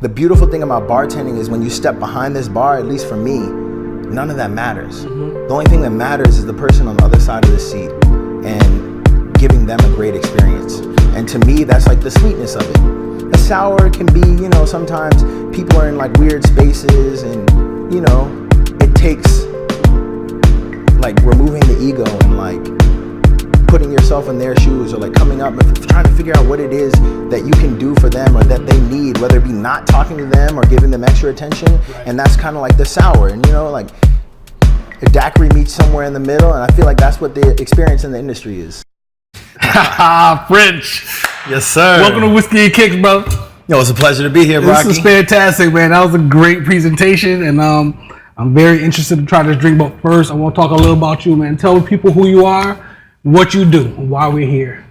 The beautiful thing about bartending is when you step behind this bar, at least for me, none of that matters. The only thing that matters is the person on the other side of the seat and giving them a great experience. And to me, that's like the sweetness of it. A sour can be, you know, sometimes people are in like weird spaces and, you know, it takes like removing the ego and like putting yourself in their shoes or like coming up and trying to figure out what it is that you can do for them or that they need, whether it be not talking to them or giving them extra attention. And that's kind of like the sour. And you know, like a daiquiri meets somewhere in the middle, and I feel like that's what the experience in the industry is. French. Yes, sir. Welcome to Whiskey and Kicks, bro. Yo, it's a pleasure to be here, Rocky. This is fantastic, man. That was a great presentation, and I'm very interested to try this drink. But first, I want to talk a little about you, man. Tell people who you are, what you do, and why we're here.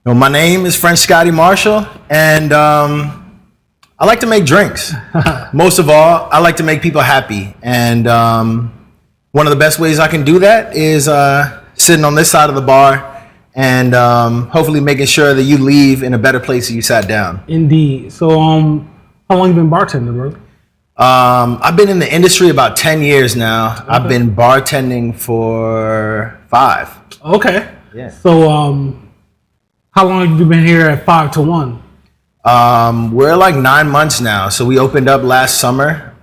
Well, my name is French Scotty Marshall, and I like to make drinks. Most of all, I like to make people happy, and one of the best ways I can do that is sitting on this side of the bar and hopefully making sure that you leave in a better place than you sat down. Indeed. So, how long you been bartending, bro? I've been in the industry about 10 years now. Okay. I've been bartending for 5. Okay. Yeah. So, how long have you been here at 5 to 1? We're like 9 months now. So we opened up last summer.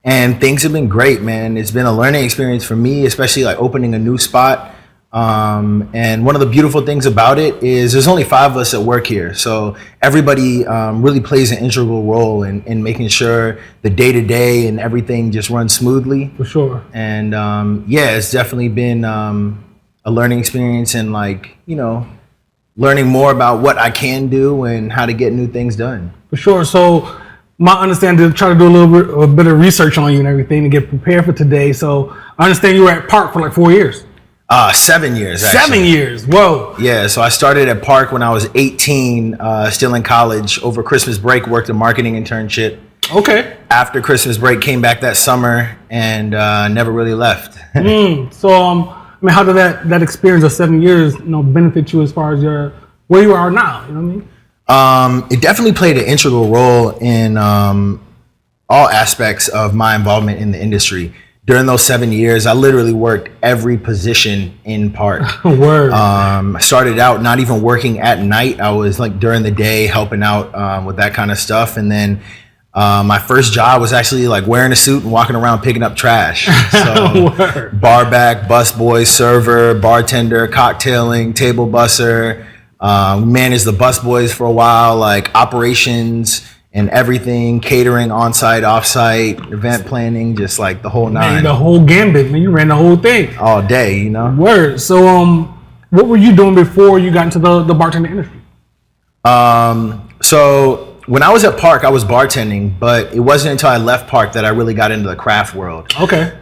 And things have been great, man. It's been a learning experience for me, especially like opening a new spot. And one of the beautiful things about it is there's only 5 of us that work here. So everybody really plays an integral role in making sure the day-to-day and everything just runs smoothly. For sure. And yeah, it's definitely been a learning experience and like, you know, learning more about what I can do and how to get new things done. For sure. So my understanding is try to do a bit of research on you and everything to get prepared for today. So I understand you were at Park for like 4 years. 7 years, actually. 7 years. Whoa. Yeah, so I started at Park when I was 18, still in college. Over Christmas break, worked a marketing internship. Okay. After Christmas break, came back that summer and never really left. So, I mean, how did that experience of 7 years, you know, benefit you as far as where you are now? You know what I mean? It definitely played an integral role in all aspects of my involvement in the industry. During those 7 years, I literally worked every position in Park. Word. I started out not even working at night. I was like during the day helping out with that kind of stuff. And then my first job was actually like wearing a suit and walking around picking up trash. So bar back, busboy, server, bartender, cocktailing, table busser. Managed the busboys for a while, like operations and everything, catering, on-site, off-site, event planning, just like the whole 9. Man, the whole gambit, man. You ran the whole thing. All day, you know? Word. So, what were you doing before you got into the bartending industry? So when I was at Park, I was bartending, but it wasn't until I left Park that I really got into the craft world. Okay.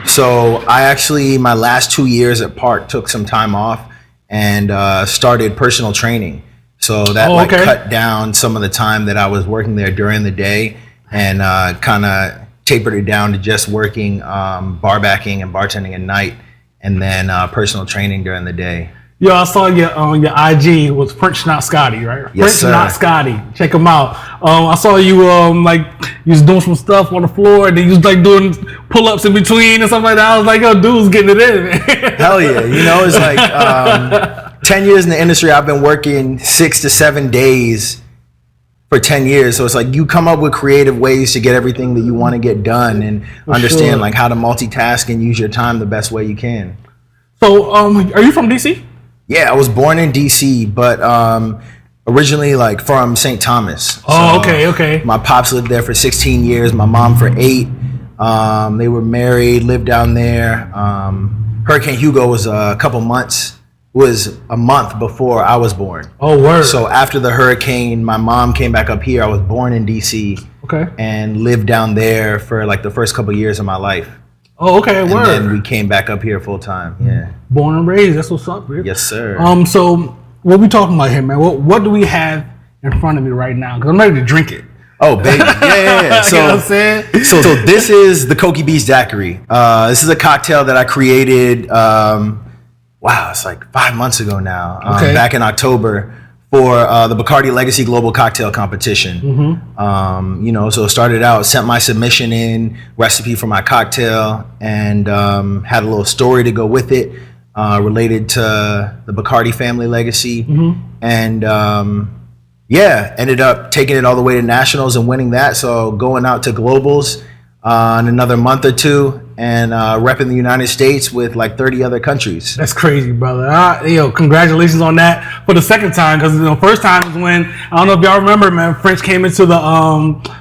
So I actually, my last 2 years at Park, took some time off and started personal training. So that cut down some of the time that I was working there during the day and kind of tapered it down to just working bar backing and bartending at night and then personal training during the day. Yo, I saw your IG was French Not Scotty, right? Yes, French Not Scotty. Check him out. I saw you like you was doing some stuff on the floor, and then you was like doing pull-ups in between and stuff like that. I was like, yo, dude's getting it in, man. Hell yeah. You know, it's like 10 years in the industry, I've been working 6 to 7 days for 10 years. So it's like you come up with creative ways to get everything that you want to get done and understand like how to multitask and use your time the best way you can. So are you from DC? Yeah, I was born in DC, but originally like from St. Thomas. Oh, okay. My pops lived there for 16 years, my mom for 8. They were married, lived down there. Hurricane Hugo was a month before I was born. Oh, word. So after the hurricane, my mom came back up here. I was born in DC. Okay. And lived down there for like the first couple years of my life. Oh, okay, and word. And then we came back up here full time. Yeah. Born and raised. That's what's up, dude. Yes, sir. So what we talking about here, man? What do we have in front of me right now? Because I'm ready to drink it. Oh, baby. Yeah. So, you know what I'm saying? So this is the Coki Beast Daiquiri. This is a cocktail that I created, it's like 5 months ago now. Back in October for the Bacardi Legacy Global Cocktail Competition. You know, so it started out, sent my submission in, recipe for my cocktail, and had a little story to go with it related to the Bacardi family legacy. And yeah, ended up taking it all the way to nationals and winning that. So going out to globals in another month or two, and repping the United States with like 30 other countries. That's crazy, brother. Yo, congratulations on that for the second time, because the first time was when, I don't know if y'all remember, man, French came into the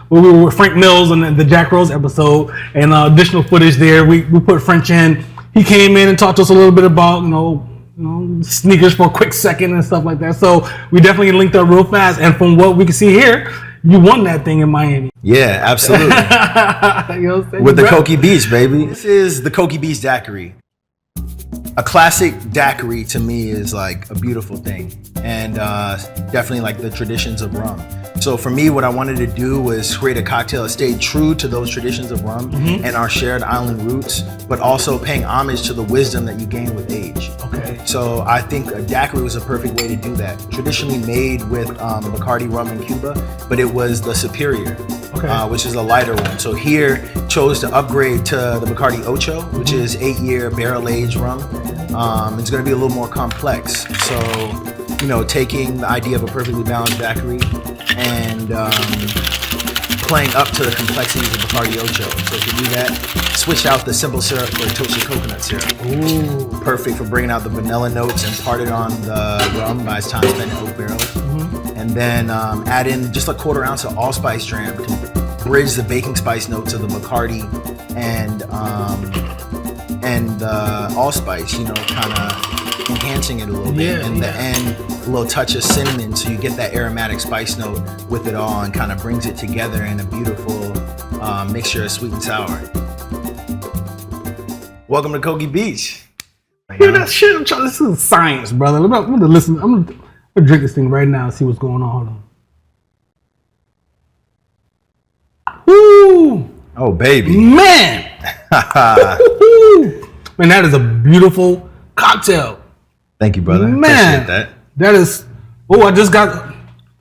when we were with Frank Mills and the Jack Rose episode, and additional footage there. We put French in. He came in and talked to us a little bit about, you know, sneakers for a quick second and stuff like that. So we definitely linked up real fast. And from what we can see here, you won that thing in Miami. Yeah, absolutely. You know what I'm saying? With the Coki Beach, baby. This is the Coki Beach Daiquiri. A classic daiquiri to me is like a beautiful thing, and definitely like the traditions of rum. So for me, what I wanted to do was create a cocktail that stayed true to those traditions of rum and our shared island roots, but also paying homage to the wisdom that you gain with age. Okay. So I think a daiquiri was a perfect way to do that. Traditionally made with Bacardi rum in Cuba, but it was the superior, which is a lighter one. So here, chose to upgrade to the Bacardi Ocho, which is 8-year barrel-aged rum. It's going to be a little more complex. So, you know, taking the idea of a perfectly balanced daiquiri and playing up to the complexities of Bacardi Ocho. So to do that, switch out the simple syrup for toasted coconut syrup. Ooh. Perfect for bringing out the vanilla notes and imparted on the rum by its time spent in oak barrels. And then add in just a 1/4 ounce of allspice dram to bridge the baking spice notes of the Bacardi and the allspice, you know, kind of enhancing it a little bit. And the end, a little touch of cinnamon, so you get that aromatic spice note with it all, and kind of brings it together in a beautiful mixture of sweet and sour. Welcome to Coki Beach. Hear that shit? This is science, brother. I'm gonna listen. I'm gonna drink this thing right now and see what's going on. Hold on. Woo! Oh, baby. Man! Man, that is a beautiful cocktail. Thank you, brother. Man, appreciate that. That is. Oh, I just got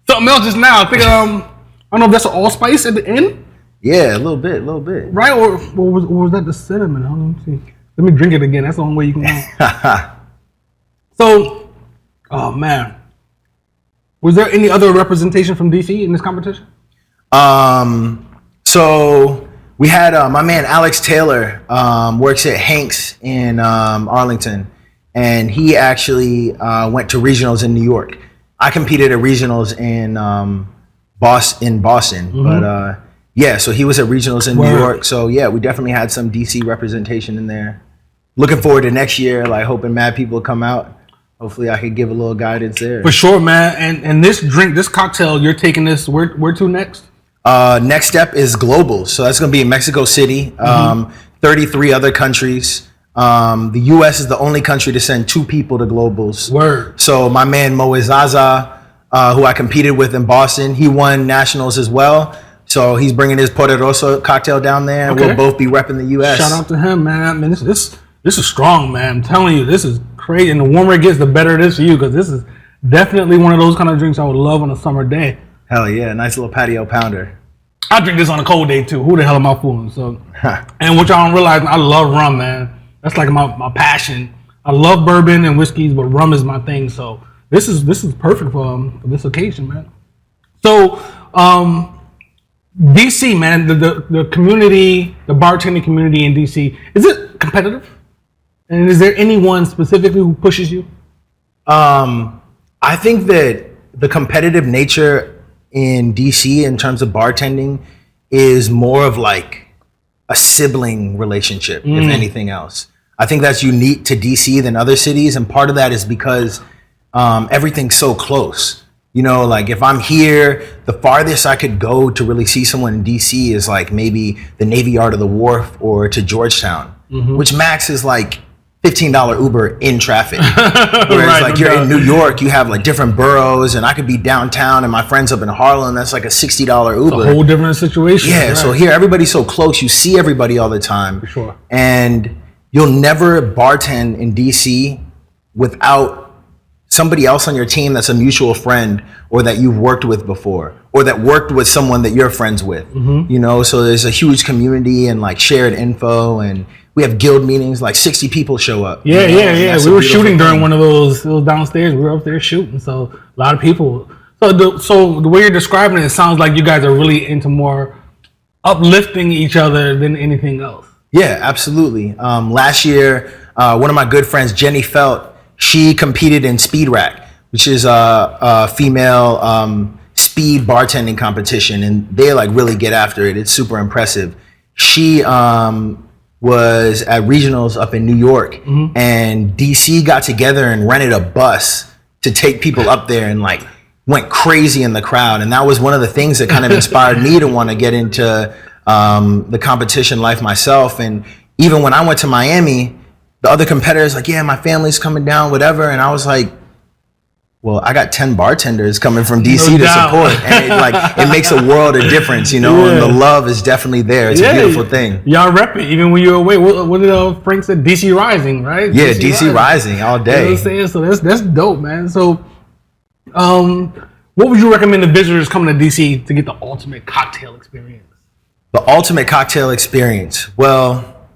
something else just now. I think I don't know if that's an allspice at the end. Yeah, a little bit. Right, or was that the cinnamon? Hold on, let me see. Let me drink it again. That's the only way you can go. So, oh man, was there any other representation from DC in this competition? So we had my man Alex Taylor works at Hanks in Arlington, and he actually went to regionals in New York. I competed at regionals in Boston, but yeah, so he was at regionals in New York. So yeah, we definitely had some DC representation in there. Looking forward to next year, like hoping mad people come out. Hopefully I could give a little guidance there. For sure, man. And this drink, this cocktail, you're taking this where to next? Next step is global. So that's going to be in Mexico City, 33 other countries. The U.S. is the only country to send 2 people to globals. Word. So my man Moe Zaza, who I competed with in Boston, he won nationals as well. So he's bringing his Poderoso cocktail down there, and we'll both be repping the U.S. Shout out to him, man. I mean, this is strong, man. I'm telling you, this is crazy. And the warmer it gets, the better it is for you, because this is definitely one of those kind of drinks I would love on a summer day. Hell yeah, nice little patio pounder. I drink this on a cold day too. Who the hell am I fooling? So, and what y'all don't realize, I love rum, man. That's like my passion. I love bourbon and whiskeys, but rum is my thing. So this is perfect for this occasion, man. So DC, man, the community, the bartending community in DC, is it competitive? And is there anyone specifically who pushes you? I think that the competitive nature in DC in terms of bartending is more of like a sibling relationship, if anything else. I think that's unique to DC than other cities, and part of that is because everything's so close. You know, like if I'm here, the farthest I could go to really see someone in DC is like maybe the Navy Yard of the Wharf or to Georgetown, which max is like $15 Uber in traffic. Whereas like you're in New York, you have like different boroughs, and I could be downtown and my friends up in Harlem, that's like a $60 Uber. It's a whole different situation. Yeah, right. So here everybody's so close, you see everybody all the time. For sure. And you'll never bartend in DC without somebody else on your team that's a mutual friend or that you've worked with before or that worked with someone that you're friends with, you know, so there's a huge community and like shared info, and we have guild meetings, like 60 people show up. Yeah, you know, yeah. We were shooting during one of those downstairs. We were up there shooting, so a lot of people. So the way you're describing it, it sounds like you guys are really into more uplifting each other than anything else. Yeah, absolutely. Last year, one of my good friends, Jenny Felt, she competed in Speed Rack, which is a female speed bartending competition, and they like really get after it. It's super impressive. She was at regionals up in New York, and DC got together and rented a bus to take people up there and like went crazy in the crowd. And that was one of the things that kind of inspired me to want to get into the competition life myself. And even when I went to Miami, the other competitors like, yeah, my family's coming down, whatever. And I was like, well, I got 10 bartenders coming from DC to support. And it makes a world of difference, you know, and the love is definitely there. It's a beautiful thing. Y'all rep it, even when you're away. What did Frank say? DC Rising, right? Yeah, DC Rising all day. You know what I'm saying? So that's dope, man. So what would you recommend the visitors coming to DC to get the ultimate cocktail experience? The ultimate cocktail experience. Well,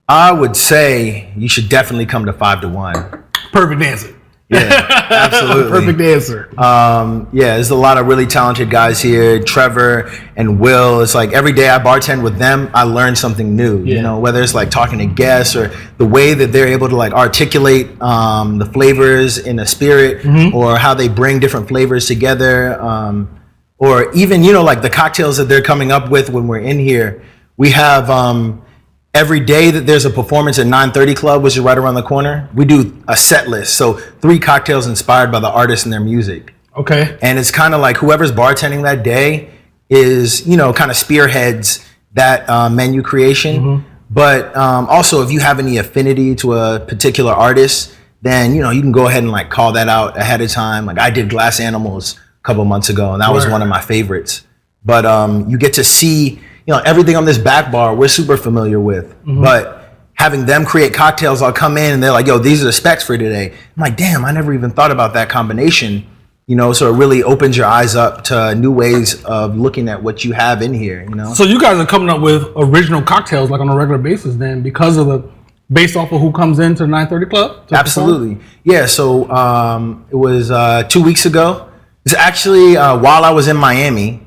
I would say you should definitely come to 5 to 1. Perfect answer. Yeah, absolutely. Perfect answer. Yeah, there's a lot of really talented guys here. Trevor and Will. It's like every day I bartend with them, I learn something new. You know, whether it's like talking to guests or the way that they're able to like articulate the flavors in a spirit, or how they bring different flavors together, or even, you know, like the cocktails that they're coming up with when we're in here. We have every day that there's a performance at 930 Club, which is right around the corner, we do a set list. So 3 cocktails inspired by the artists and their music. Okay. And it's kind of like whoever's bartending that day is, you know, kind of spearheads that menu creation. But also, if you have any affinity to a particular artist, then, you know, you can go ahead and like call that out ahead of time. Like I did Glass Animals a couple months ago, and that was one of my favorites. But you get to see, you know, everything on this back bar we're super familiar with, but having them create cocktails, I'll come in and they're like, yo, these are the specs for today. I'm like, damn, I never even thought about that combination, you know, so it really opens your eyes up to new ways of looking at what you have in here, you know. So you guys are coming up with original cocktails like on a regular basis then, because of based off of who comes into the 930 Club? Absolutely. Yeah, so it was 2 weeks ago. It's actually while I was in Miami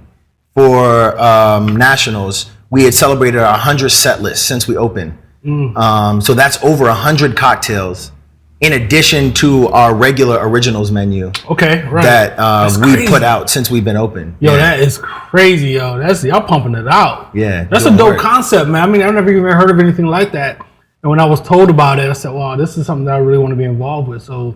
for Nationals, we had celebrated our 100th set list since we opened. So that's over 100 cocktails in addition to our regular originals menu. Okay, right. That we put out since we've been open. Yo, that is crazy, yo. Y'all pumping it out. Yeah. That's a dope concept, man. I mean, I've never even heard of anything like that. And when I was told about it, I said, wow, this is something that I really want to be involved with. So,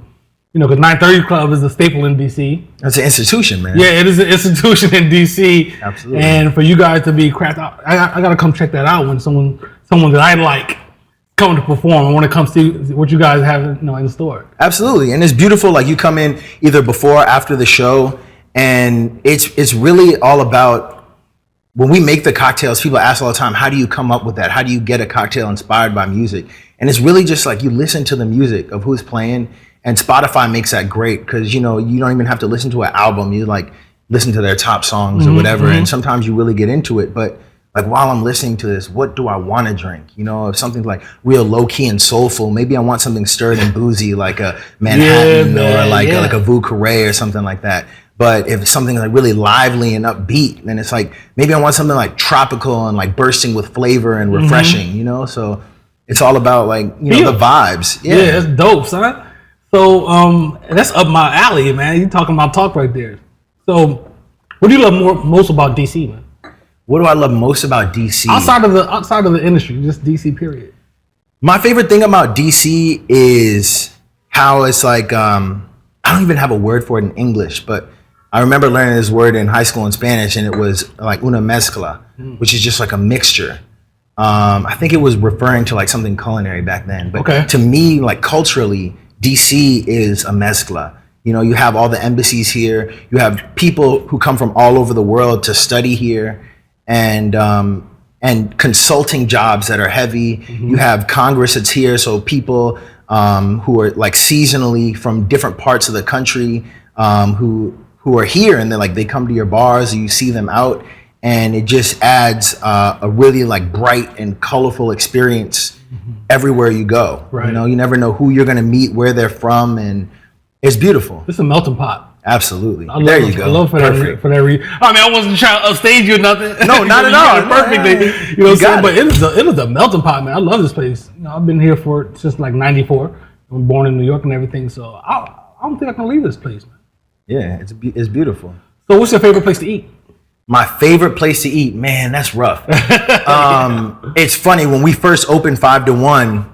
you know, because 930 Club is a staple in DC. That's an institution, man. Yeah, it is an institution in DC. Absolutely. And for you guys to be cracked out, I got to come check that out when someone that I like come to perform. I want to come see what you guys have, you know, in the store. Absolutely. And it's beautiful. Like you come in either before or after the show, and it's really all about, when we make the cocktails, people ask all the time, how do you come up with that? How do you get a cocktail inspired by music? And it's really just like you listen to the music of who's playing. And Spotify makes that great because, you know, you don't even have to listen to an album. You like listen to their top songs or whatever. And sometimes you really get into it. But like while I'm listening to this, what do I want to drink? You know, if something's like real low key and soulful, maybe I want something stirred and boozy like a Manhattan or like a Vieux Carré or something like that. But if it's something like really lively and upbeat, then it's like maybe I want something like tropical and like bursting with flavor and refreshing, you know? So it's all about like, you know, the vibes. Yeah, that's dope, son. So that's up my alley, man. You talking about talk right there. So what do you love most about DC, man? What do I love most about DC? Outside of the industry, just DC period. My favorite thing about DC is how it's like, I don't even have a word for it in English, but I remember learning this word in high school in Spanish, and it was like una mezcla, which is just like a mixture. I think it was referring to like something culinary back then, but to me, like culturally, DC is a mezcla. You know, you have all the embassies here. You have people who come from all over the world to study here, and consulting jobs that are heavy. You have Congress that's here, so people who are like seasonally from different parts of the country, who are here, and they come to your bars, and you see them out, and it just adds a really like bright and colorful experience everywhere you go. Right. You know, you never know who you're gonna meet, where they're from, and it's beautiful. It's a melting pot. Absolutely. There you go. I love for that reason. I mean, I wasn't trying to upstage you or nothing. No, not at all. Perfectly. You know what I'm saying? But it is a melting pot, man. I love this place. You know, I've been here since like '94. I'm born in New York and everything, so I don't think I can leave this place, man. Yeah, it's beautiful. So, what's your favorite place to eat? My favorite place to eat, man, that's rough. It's funny, when we first opened 5 to 1,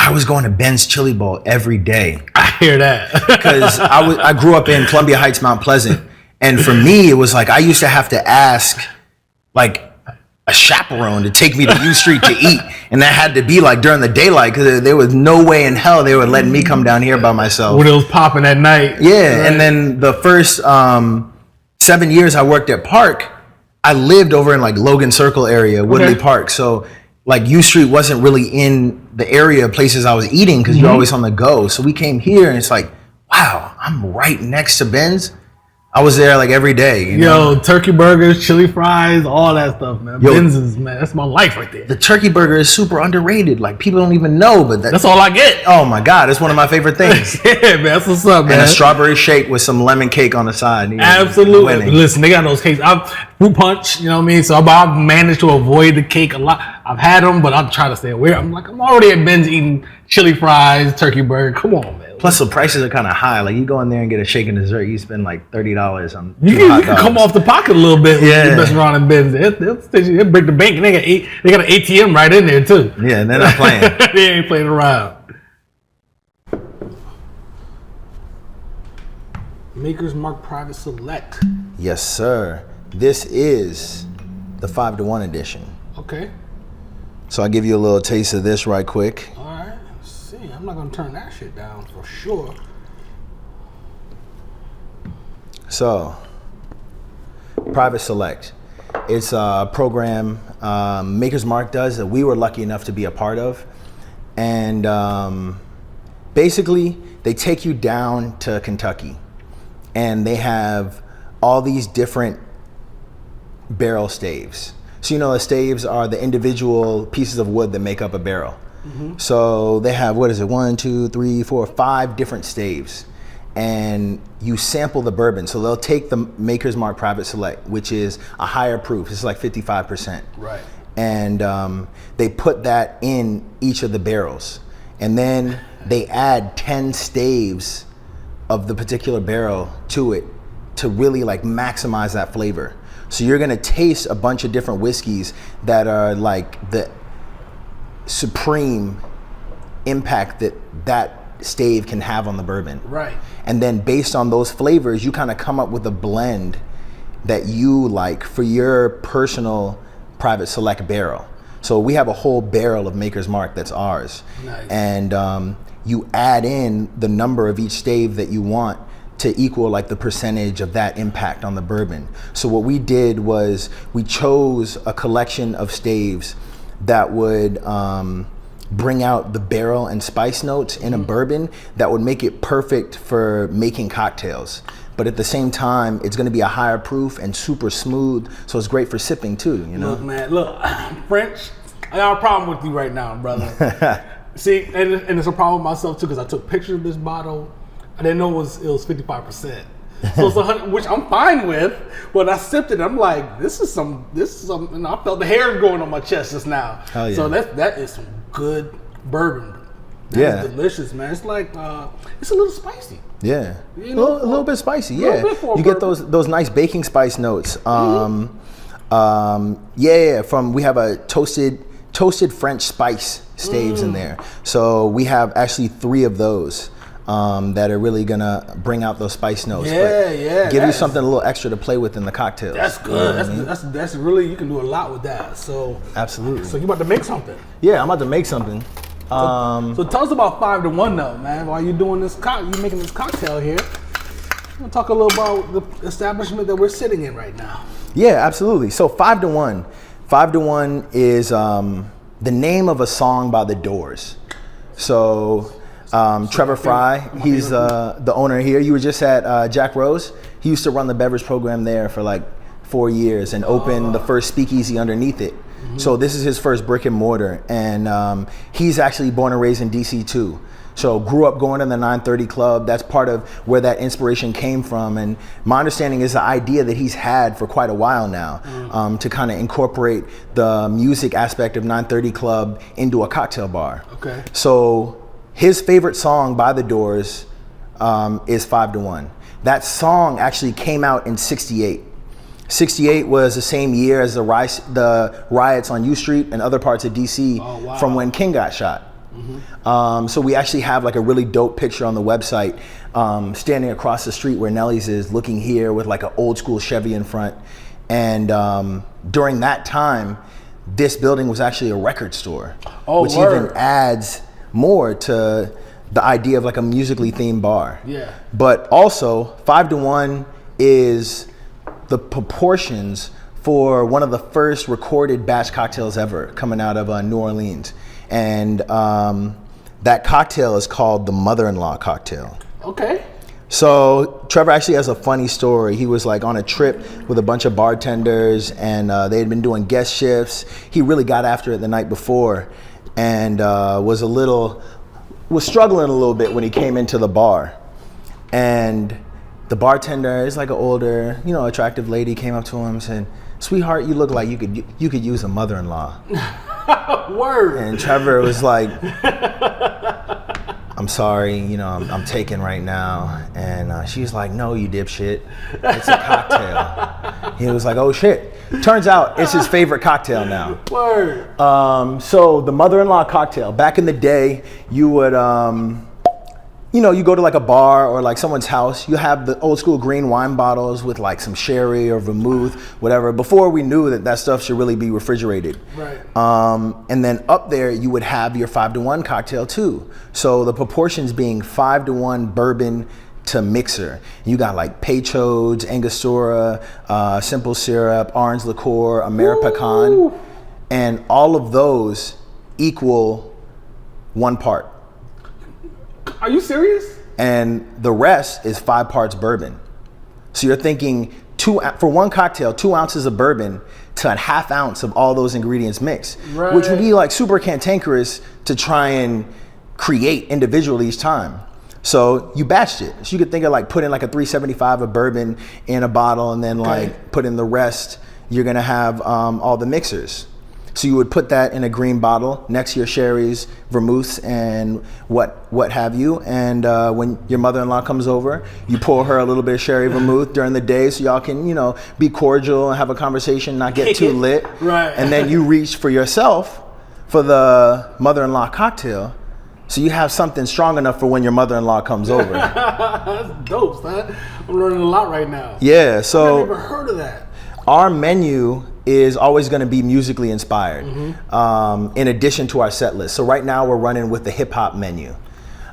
I was going to Ben's Chili Bowl every day. I hear that. Because I grew up in Columbia Heights, Mount Pleasant. And for me, it was like I used to have to ask like a chaperone to take me to U Street to eat. And that had to be like during the daylight, because there was no way in hell they were letting me come down here by myself. When it was popping at night. Yeah, right. And then the first 7 years I worked at Park, I lived over in like Logan Circle area, Woodley Park. So like U Street wasn't really in the area of places I was eating, because you're always on the go. So we came here and it's like, wow, I'm right next to Ben's. I was there like every day. You know? Turkey burgers, chili fries, all that stuff, man. Ben's is, man, that's my life right there. The turkey burger is super underrated. Like people don't even know, but that's all I get. Oh my God, it's one of my favorite things. Yeah, man, that's what's up, man. And a strawberry shake with some lemon cake on the side. Absolutely. Winning. Listen, they got those cakes. Fruit punch, you know what I mean? So I've managed to avoid the cake a lot. I've had them, but I'll try to stay away. I'm already at Ben's eating chili fries, turkey burger. Come on, man. Plus, the prices are kind of high. Like, you go in there and get a shake and dessert, you spend like $30 on you can come off the pocket a little bit when you're messing around in Ben's. They'll break the bank, and they got an ATM right in there, too. Yeah, and they're not playing. They ain't playing around. Maker's Mark Private Select. Yes, sir. This is the 5 to 1 edition. Okay. So I'll give you a little taste of this right quick. All right. Let's see. I'm not going to turn that shit down for sure. So, Private Select. It's a program Maker's Mark does that we were lucky enough to be a part of. And basically, they take you down to Kentucky. And they have all these different barrel staves. So the staves are the individual pieces of wood that make up a barrel. So they have, 5 different staves. And you sample the bourbon. So they'll take the Maker's Mark Private Select, which is a higher proof. It's like 55%. Right. And they put that in each of the barrels. And then they add 10 staves of the particular barrel to it to really like maximize that flavor. So you're gonna taste a bunch of different whiskeys that are like the supreme impact that stave can have on the bourbon. Right. And then based on those flavors, you kind of come up with a blend that you like for your personal Private Select barrel. So we have a whole barrel of Maker's Mark that's ours. Nice. And you add in the number of each stave that you want to equal like the percentage of that impact on the bourbon. So what we did was we chose a collection of staves that would bring out the barrel and spice notes in a bourbon that would make it perfect for making cocktails. But at the same time, it's gonna be a higher proof and super smooth, so it's great for sipping too, you know? Look, man, French, I got a problem with you right now, brother. See, and it's a problem with myself too, because I took pictures of this bottle. I didn't know it was 55%. So it's 100, which I'm fine with, but I sipped it. I'm like, this is some, and I felt the hair going on my chest just now. Hell yeah. So that is some good bourbon. That is delicious, man. It's like, it's a little spicy. Yeah, a little bit spicy. Yeah, you get those nice baking spice notes. We have a toasted French spice staves in there. So we have actually 3 of those that are really gonna bring out those spice notes. Give you something a little extra to play with in the cocktails. That's good. That's really, you can do a lot with that. So absolutely. So you about to make something? Yeah, I'm about to make something. So tell us about 5 to 1 though, man. While you're doing this, you making this cocktail here. We'll talk a little about the establishment that we're sitting in right now. Yeah, absolutely. So 5 to 1. 5 to 1 is the name of a song by The Doors. So Trevor Fry, he's the owner here. You were just at Jack Rose. He used to run the beverage program there for like 4 years and opened the first speakeasy underneath it. So this is his first brick and mortar, and he's actually born and raised in DC too. So grew up going to the 930 Club. That's part of where that inspiration came from. And my understanding is the idea that he's had for quite a while now, to kind of incorporate the music aspect of 930 Club into a cocktail bar. Okay. So his favorite song by The Doors is 5 to 1. That song actually came out in '68. '68 was the same year as the riots on U Street and other parts of DC from when King got shot. So we actually have like a really dope picture on the website, standing across the street where Nellie's is, looking here with like an old school Chevy in front. And during that time, this building was actually a record store, which even adds more to the idea of like a musically themed bar. Yeah. But also 5 to 1 is the proportions for one of the first recorded batch cocktails ever coming out of New Orleans. And that cocktail is called the Mother-in-Law cocktail. Okay. So Trevor actually has a funny story. He was like on a trip with a bunch of bartenders, and they had been doing guest shifts. He really got after it the night before, and was struggling a little bit when he came into the bar. And the bartender is like an older, attractive lady, came up to him and said, "Sweetheart, you look like you could use a mother-in-law." Word. And Trevor was like, "I'm sorry, I'm taken right now." And she was like, "No, you dipshit. It's a cocktail." He was like, "Oh shit." Turns out it's his favorite cocktail now. Word. So the Mother-in-Law cocktail, back in the day, you would, you go to like a bar or like someone's house, you have the old school green wine bottles with like some sherry or vermouth, whatever, before we knew that stuff should really be refrigerated. Right. And then up there, you would have your 5 to 1 cocktail too. So the proportions being 5 to 1 bourbon to mixer. You got like Peychaud's, Angostura, simple syrup, orange liqueur, Ameripecan, and all of those equal 1 part. Are you serious? And the rest is 5 parts bourbon. So you're thinking for one cocktail, 2 ounces of bourbon to a ½ ounce of all those ingredients mixed, right, which would be like super cantankerous to try and create individually each time. So you batched it. So you could think of like putting like a 375 of bourbon in a bottle, and then like put in the rest. You're gonna have all the mixers. So you would put that in a green bottle next to your sherries, vermouths, and what have you. And when your mother-in-law comes over, you pour her a little bit of sherry vermouth during the day, so y'all can, be cordial and have a conversation, not get too lit. Right. And then you reach for yourself for the mother-in-law cocktail, so you have something strong enough for when your mother-in-law comes over. That's dope, son. I'm learning a lot right now. Yeah. So I've never heard of that. Our menu is always going to be musically inspired, in addition to our set list. So right now we're running with the hip hop menu,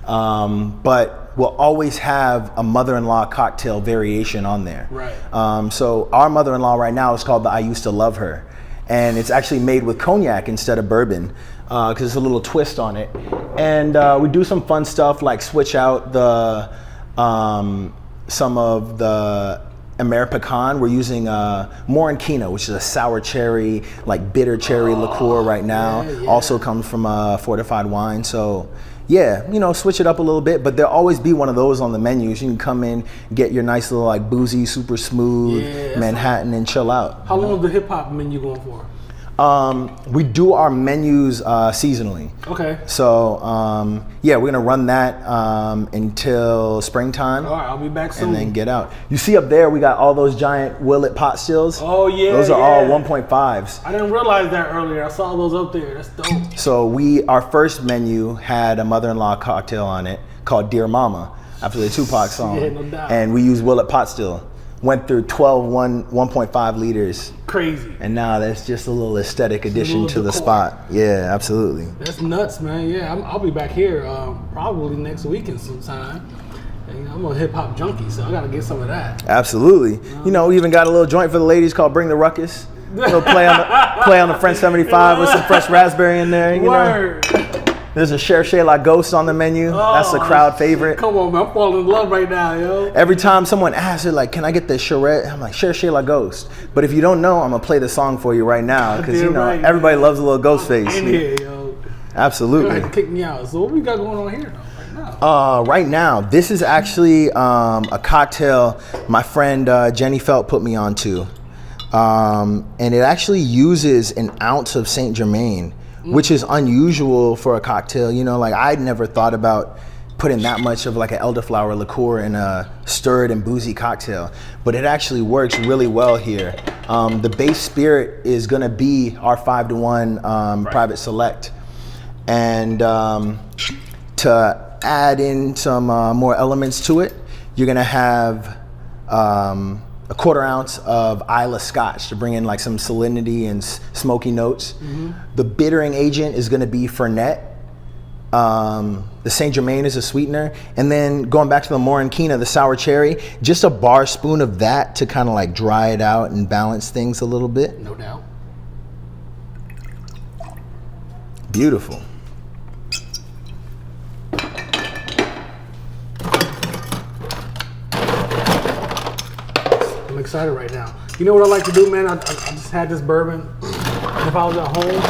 but we'll always have a mother-in-law cocktail variation on there. Right. So our mother-in-law right now is called the I Used to Love Her, and it's actually made with cognac instead of bourbon, because it's a little twist on it. And we do some fun stuff like switch out the some of the Ameripecan. We're using Morankino, which is a sour cherry, like bitter cherry liqueur right now. Yeah. Also comes from fortified wine. So yeah, switch it up a little bit, but there'll always be one of those on the menus. You can come in, get your nice little like boozy, super smooth Manhattan and chill out. How long is the hip hop menu going for? We do our menus seasonally. Okay. So we're gonna run that until springtime. All right, I'll be back soon. And then get out. You see up there, we got all those giant Willet pot stills. Oh yeah. Those are all 1.5s. I didn't realize that earlier. I saw those up there. That's dope. So our first menu had a mother-in-law cocktail on it called Dear Mama, after the Tupac song. Yeah, no doubt. And we used Willet pot still. Went through 1.5 liters. Crazy. And now that's just a little aesthetic addition to the spot. Yeah, absolutely. That's nuts, man. Yeah, I'll be back here probably next weekend sometime. And I'm a hip hop junkie, so I gotta get some of that. Absolutely. We even got a little joint for the ladies called Bring the Ruckus. Little play on the French 75 with some fresh raspberry in there. You know. There's a Cherchez La Ghost on the menu. That's a crowd favorite. Come on, man. I'm falling in love right now, yo. Every time someone asks, they're like, can I get the Cherchez? I'm like, Cherchez La Ghost. But if you don't know, I'm going to play the song for you right now. Because, you know, everybody loves a little ghost face. In here, yo. Absolutely. Go ahead and kick me out. So what we got going on here, though, right now? Right now, this is actually a cocktail my friend Jenny Felt put me onto. And it actually uses an ounce of Saint Germain, which is unusual for a cocktail. You know, like I'd never thought about putting that much of like an elderflower liqueur in a stirred and boozy cocktail, but it actually works really well here. The base spirit is gonna be our 5-to-1 private select. And to add in some more elements to it, you're gonna have a 1/4 ounce of Islay Scotch to bring in like some salinity and smoky notes. The bittering agent is going to be Fernet. The Saint Germain is a sweetener, and then going back to the Morankina, the sour cherry, just a bar spoon of that to kind of like dry it out and balance things a little bit. No doubt. Beautiful. I'm excited right now. You know what I like to do, man? I just had this bourbon. If I was at home,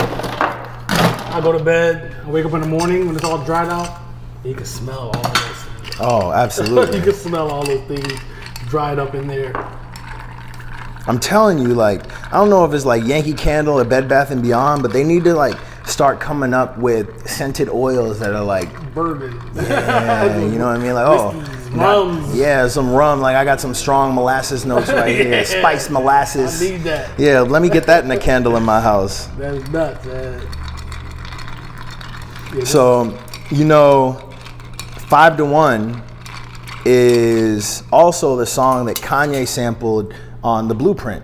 I go to bed, I wake up in the morning when it's all dried out, you can smell all this. Oh, absolutely. You can smell all those things dried up in there. I'm telling you, like, I don't know if it's like Yankee Candle or Bed Bath & Beyond, but they need to like start coming up with scented oils that are like bourbon. Yeah, you know what I mean? Like, rums. Yeah, some rum. Like I got some strong molasses notes right here. Spiced molasses. I need that. Yeah, let me get that in a candle in my house. That's nuts, man. Yeah, so, you know, 5-to-1 is also the song that Kanye sampled on The Blueprint.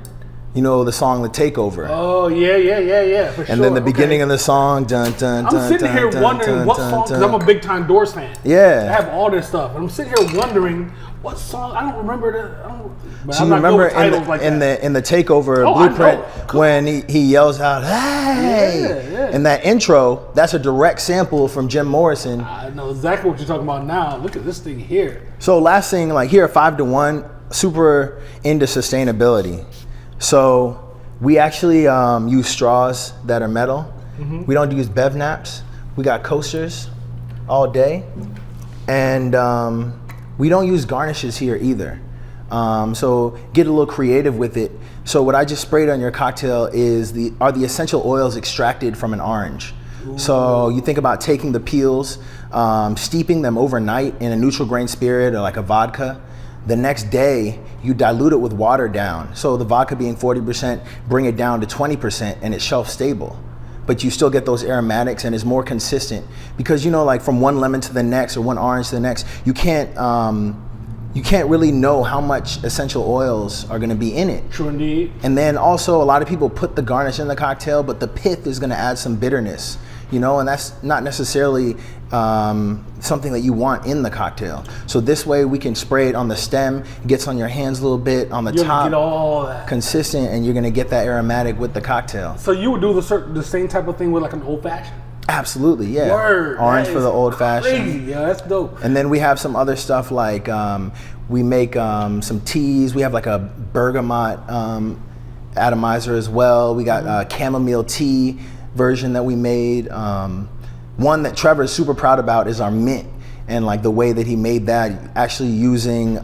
You know, the song The Takeover. Oh, yeah. For and then the beginning of the song, dun dun dun. I'm sitting here wondering what song, because I'm a big time Doors fan. Yeah. I have all this stuff. And I'm sitting here wondering what song, I don't remember that. So you remember in the Takeover Blueprint when he yells out, hey! Yeah. In that intro, that's a direct sample from Jim Morrison. I know exactly what you're talking about now. Look at this thing here. So last thing, like here at 5-to-1, super into sustainability. So we actually use straws that are metal. We don't use bev naps. We got coasters all day. And we don't use garnishes here either. So get a little creative with it. So what I just sprayed on your cocktail are the essential oils extracted from an orange. Ooh. So you think about taking the peels, steeping them overnight in a neutral grain spirit or like a vodka. The next day, you dilute it with water down. So the vodka being 40%, bring it down to 20% and it's shelf stable. But you still get those aromatics and it's more consistent. Because, you know, like from one lemon to the next or one orange to the next, you can't really know how much essential oils are gonna be in it. True indeed. And then also a lot of people put the garnish in the cocktail, but the pith is gonna add some bitterness. You know, and that's not necessarily something that you want in the cocktail. So this way we can spray it on the stem, it gets on your hands a little bit, on the top, get all that consistent, and you're gonna get that aromatic with the cocktail. So you would do the same type of thing with like an old fashioned? Absolutely, yeah. Word, orange for the old fashioned. Crazy, yeah, that's dope. And then we have some other stuff like we make some teas. We have like a bergamot atomizer as well. We got chamomile tea version that we made. One that Trevor is super proud about is our mint, and like the way that he made that, actually using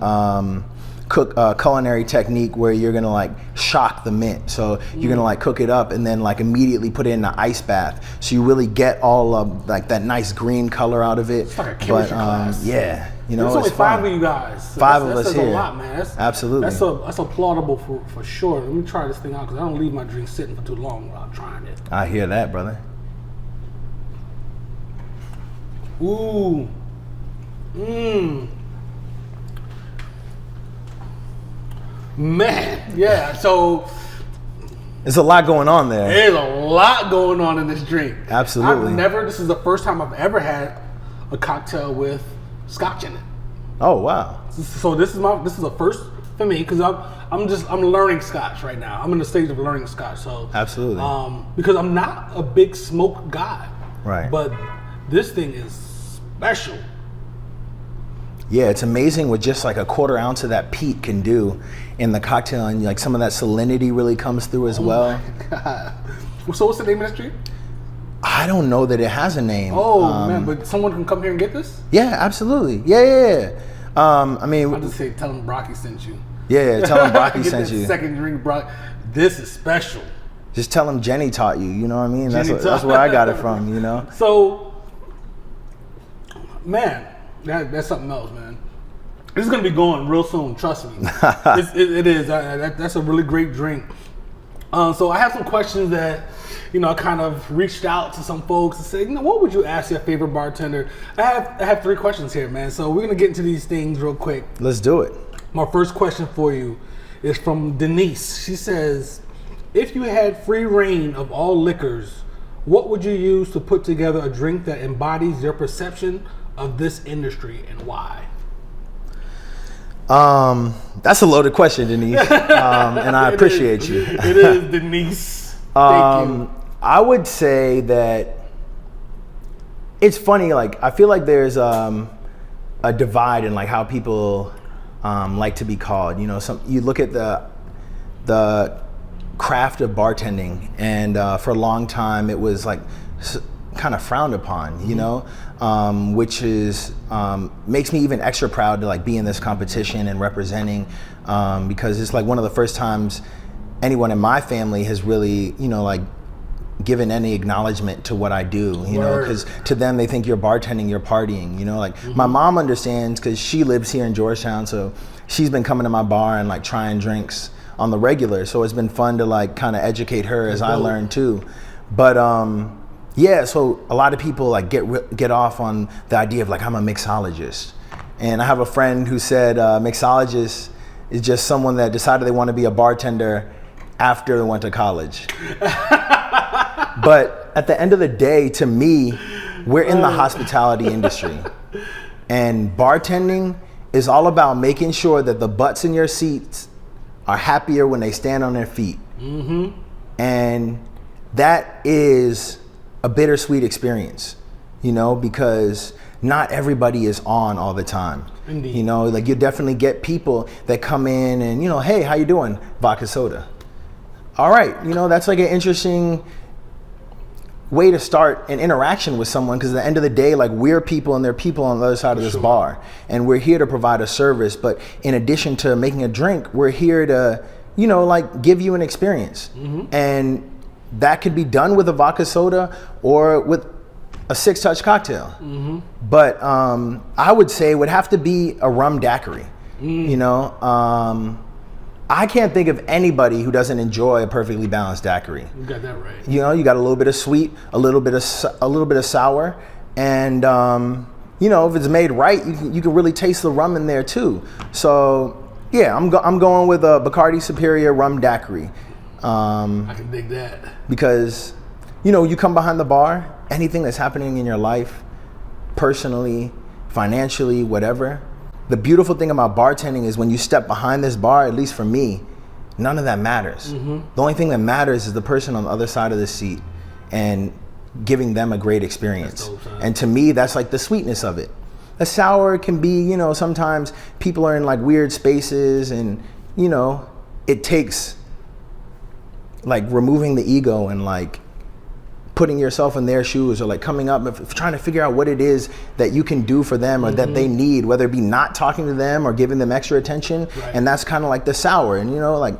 culinary technique where you're gonna like shock the mint. So you're gonna like cook it up and then like immediately put it in the ice bath. So you really get all of like that nice green color out of it. It's like a chemistry class. Yeah, you know, there's only fun. 5 of you guys. So Five of us here. That's a lot, man. Absolutely. That's applaudable for sure. Let me try this thing out because I don't leave my drink sitting for too long without trying it. I hear that, brother. Ooh. Man, yeah, so there's a lot going on there. There's a lot going on in this drink. Absolutely. This is the first time I've ever had a cocktail with scotch in it. Oh wow. So this is the for me, because I'm learning Scotch right now. I'm in the stage of learning Scotch, so absolutely. Because I'm not a big smoke guy, right? But this thing is special. Yeah, it's amazing what just like a quarter ounce of that peat can do in the cocktail, and like some of that salinity really comes through as well. My God. So what's the name of that street? I don't know that it has a name. Oh man, but someone can come here and get this? Yeah, absolutely. Yeah. I mean, I'll just say, tell them Brocky sent you. Yeah, tell them Brocky sent you. Second drink, Brock. This is special. Just tell them Jenny taught you. You know what I mean? That's where I got it from. You know. So, man, that's something else, man. This is gonna be going real soon. Trust me. It is. That's a really great drink. So I have some questions that, I kind of reached out to some folks and said, what would you ask your favorite bartender? I have 3 questions here, man. So we're gonna get into these things real quick. Let's do it. My first question for you is from Denise. She says, if you had free reign of all liquors, what would you use to put together a drink that embodies your perception of this industry, and why? That's a loaded question, Denise, and I appreciate you. It is, Denise. Thank you. I would say that it's funny. Like, I feel like there's a divide in like how people like to be called. You look at the craft of bartending, and for a long time it was like kind of frowned upon, which is makes me even extra proud to like be in this competition and representing, because it's like one of the first times anyone in my family has really, like given any acknowledgement to what I do, because to them they think you're bartending, you're partying, my mom understands because she lives here in Georgetown, so she's been coming to my bar and like trying drinks on the regular, so it's been fun to like kind of educate her as I learn too. But yeah, so a lot of people like get off on the idea of like I'm a mixologist, and I have a friend who said mixologist is just someone that decided they want to be a bartender after they went to college. But at the end of the day, to me, we're in the hospitality industry, and bartending is all about making sure that the butts in your seats are happier when they stand on their feet. Mm-hmm. And that is a bittersweet experience, because not everybody is on all the time. Indeed. Like you definitely get people that come in and, hey, how you doing? Vodka soda. All right, that's like an interesting way to start an interaction with someone, because at the end of the day, like we're people and they're people on the other side of this bar, and we're here to provide a service. But in addition to making a drink, we're here to, like give you an experience. Mm-hmm. And that could be done with a vodka soda or with a 6-touch cocktail. Mm-hmm. But I would say it would have to be a rum daiquiri. I can't think of anybody who doesn't enjoy a perfectly balanced daiquiri. You got that right. You got a little bit of sweet, a little bit of sour, and if it's made right, you can really taste the rum in there too. So yeah, I'm going with a Bacardi Superior rum daiquiri. I can dig that, because you come behind the bar, anything that's happening in your life, personally, financially, whatever. The beautiful thing about bartending is when you step behind this bar, at least for me, none of that matters. Mm-hmm. The only thing that matters is the person on the other side of the seat and giving them a great experience. And to me, that's like the sweetness of it. A sour can be, sometimes people are in like weird spaces, and, it takes like removing the ego and like putting yourself in their shoes, or like coming up and trying to figure out what it is that you can do for them, or that they need, whether it be not talking to them or giving them extra attention. Right. And that's kind of like the sour, and like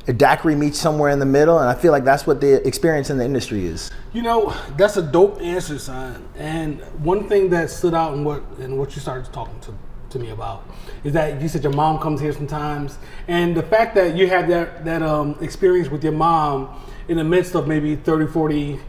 a daiquiri meets somewhere in the middle, and I feel like that's what the experience in the industry is. That's a dope answer, son. And one thing that stood out in what you started talking to me about is that you said your mom comes here sometimes, and the fact that you had that experience with your mom in the midst of maybe 30, 40,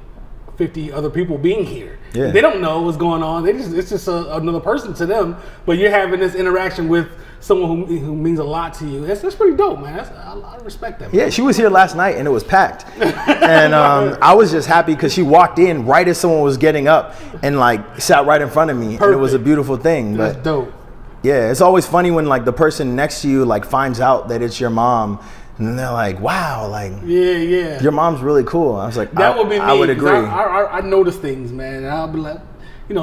50 other people being here. Yeah. They don't know what's going on. It's just another person to them, but you're having this interaction with someone who means a lot to you. That's pretty dope, man. I respect that. Man. Yeah, she was here last night and it was packed. And I was just happy because she walked in right as someone was getting up and like sat right in front of me. Perfect. And it was a beautiful thing. That's dope. Yeah, it's always funny when like the person next to you like finds out that it's your mom, and then they're like, "Wow, like yeah, your mom's really cool." I was like, that would be me. I would agree. I notice things, man, and I'll be like,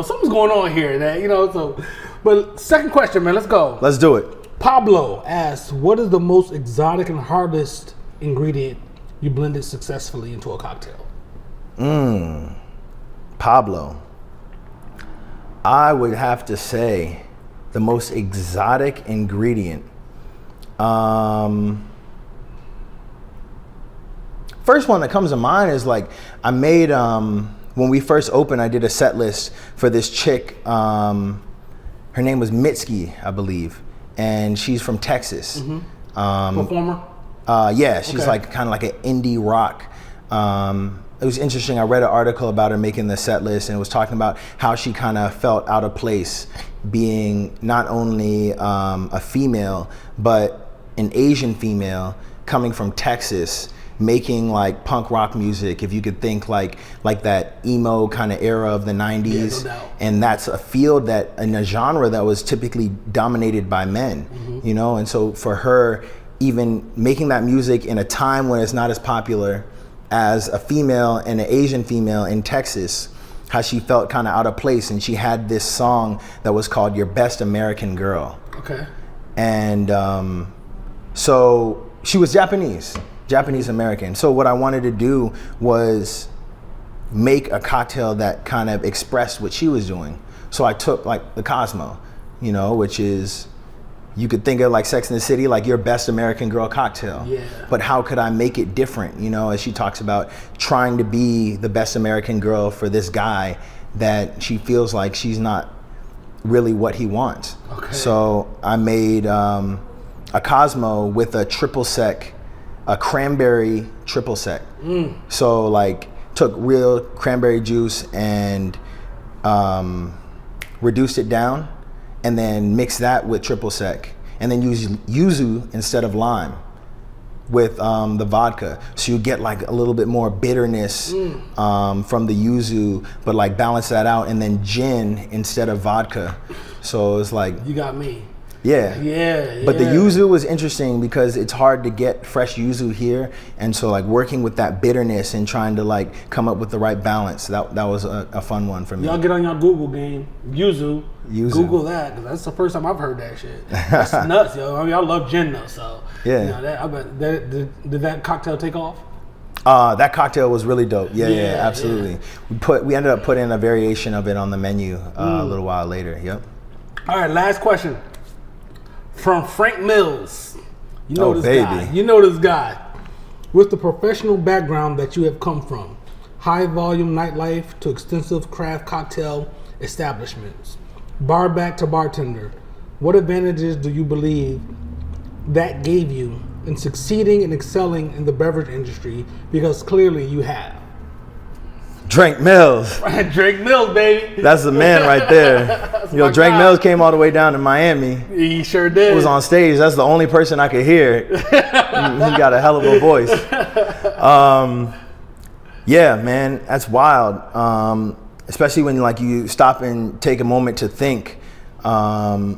something's going on here. That so. But second question, man, let's go. Let's do it. Pablo asks, "What is the most exotic and hardest ingredient you blended successfully into a cocktail?" Pablo. I would have to say the most exotic ingredient. First one that comes to mind is like I made when we first opened, I did a set list for this chick. Her name was Mitski, I believe, and she's from Texas. Performer? Yeah, she's like kind of like an indie rock. It was interesting. I read an article about her making the set list, and it was talking about how she kind of felt out of place being not only a female, but an Asian female coming from Texas, making like punk rock music. If you could think like that emo kind of era of the 90s, no doubt. And that's a field that in a genre that was typically dominated by men, and so for her, even making that music in a time when it's not as popular as a female and an Asian female in Texas, how she felt kind of out of place, and she had this song that was called "Your Best American Girl." Okay. And so she was Japanese American. So what I wanted to do was make a cocktail that kind of expressed what she was doing. So I took like the Cosmo, which is, you could think of like Sex and the City, like your best American girl cocktail. Yeah. But how could I make it different? As she talks about trying to be the best American girl for this guy that she feels like she's not really what he wants. Okay. So I made a Cosmo with a cranberry triple sec. So like took real cranberry juice and reduced it down, and then mix that with triple sec, and then use yuzu instead of lime with the vodka. So you get like a little bit more bitterness from the yuzu, but like balance that out, and then gin instead of vodka. So it's like, you got me. Yeah. Yeah. But the yuzu was interesting because it's hard to get fresh yuzu here, and so like working with that bitterness and trying to like come up with the right balance, that was a fun one for me. Y'all get on your Google game, yuzu. Google that, because that's the first time I've heard that shit. That's nuts, yo. I mean, I love gin though, so yeah. I bet did that cocktail take off? That cocktail was really dope. Yeah, absolutely. Yeah. We ended up putting a variation of it on the menu a little while later. Yep. All right, last question. From Frank Mills. You know this baby. guy. You know this guy. With the professional background that you have come from, high volume nightlife to extensive craft cocktail establishments, bar back to bartender, what advantages do you believe that gave you in succeeding and excelling in the beverage industry? Because clearly you have. Drake Mills. Drake Mills, baby. That's the man right there. Drake Mills came all the way down to Miami. He sure did. He was on stage. That's the only person I could hear. He got a hell of a voice. Yeah, man, that's wild. Especially when like you stop and take a moment to think. I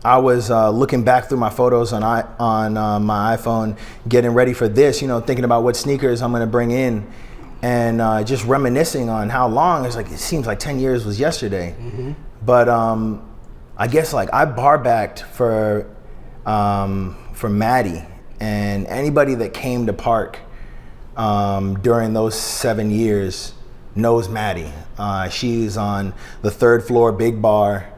was looking back through my photos on my iPhone, getting ready for this. Thinking about what sneakers I'm gonna bring in. And just reminiscing on how long, it seems like 10 years was yesterday. But I guess like I bar backed for Maddie, and anybody that came to Park during those 7 years knows Maddie. She's on the third floor big bar,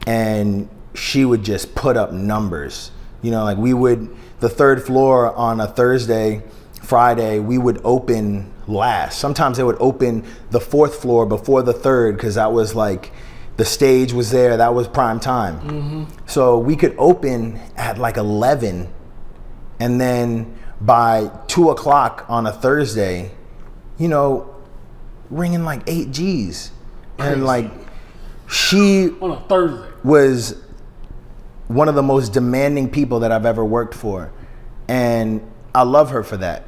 and she would just put up numbers. The third floor on a Thursday, Friday, we would open last. Sometimes they would open the fourth floor before the third, because that was like the stage was there. That was prime time. So we could open at like 11, and then by 2 o'clock on a Thursday, ringing like 8 G's. And like she on a Thursday was one of the most demanding people that I've ever worked for, and I love her for that.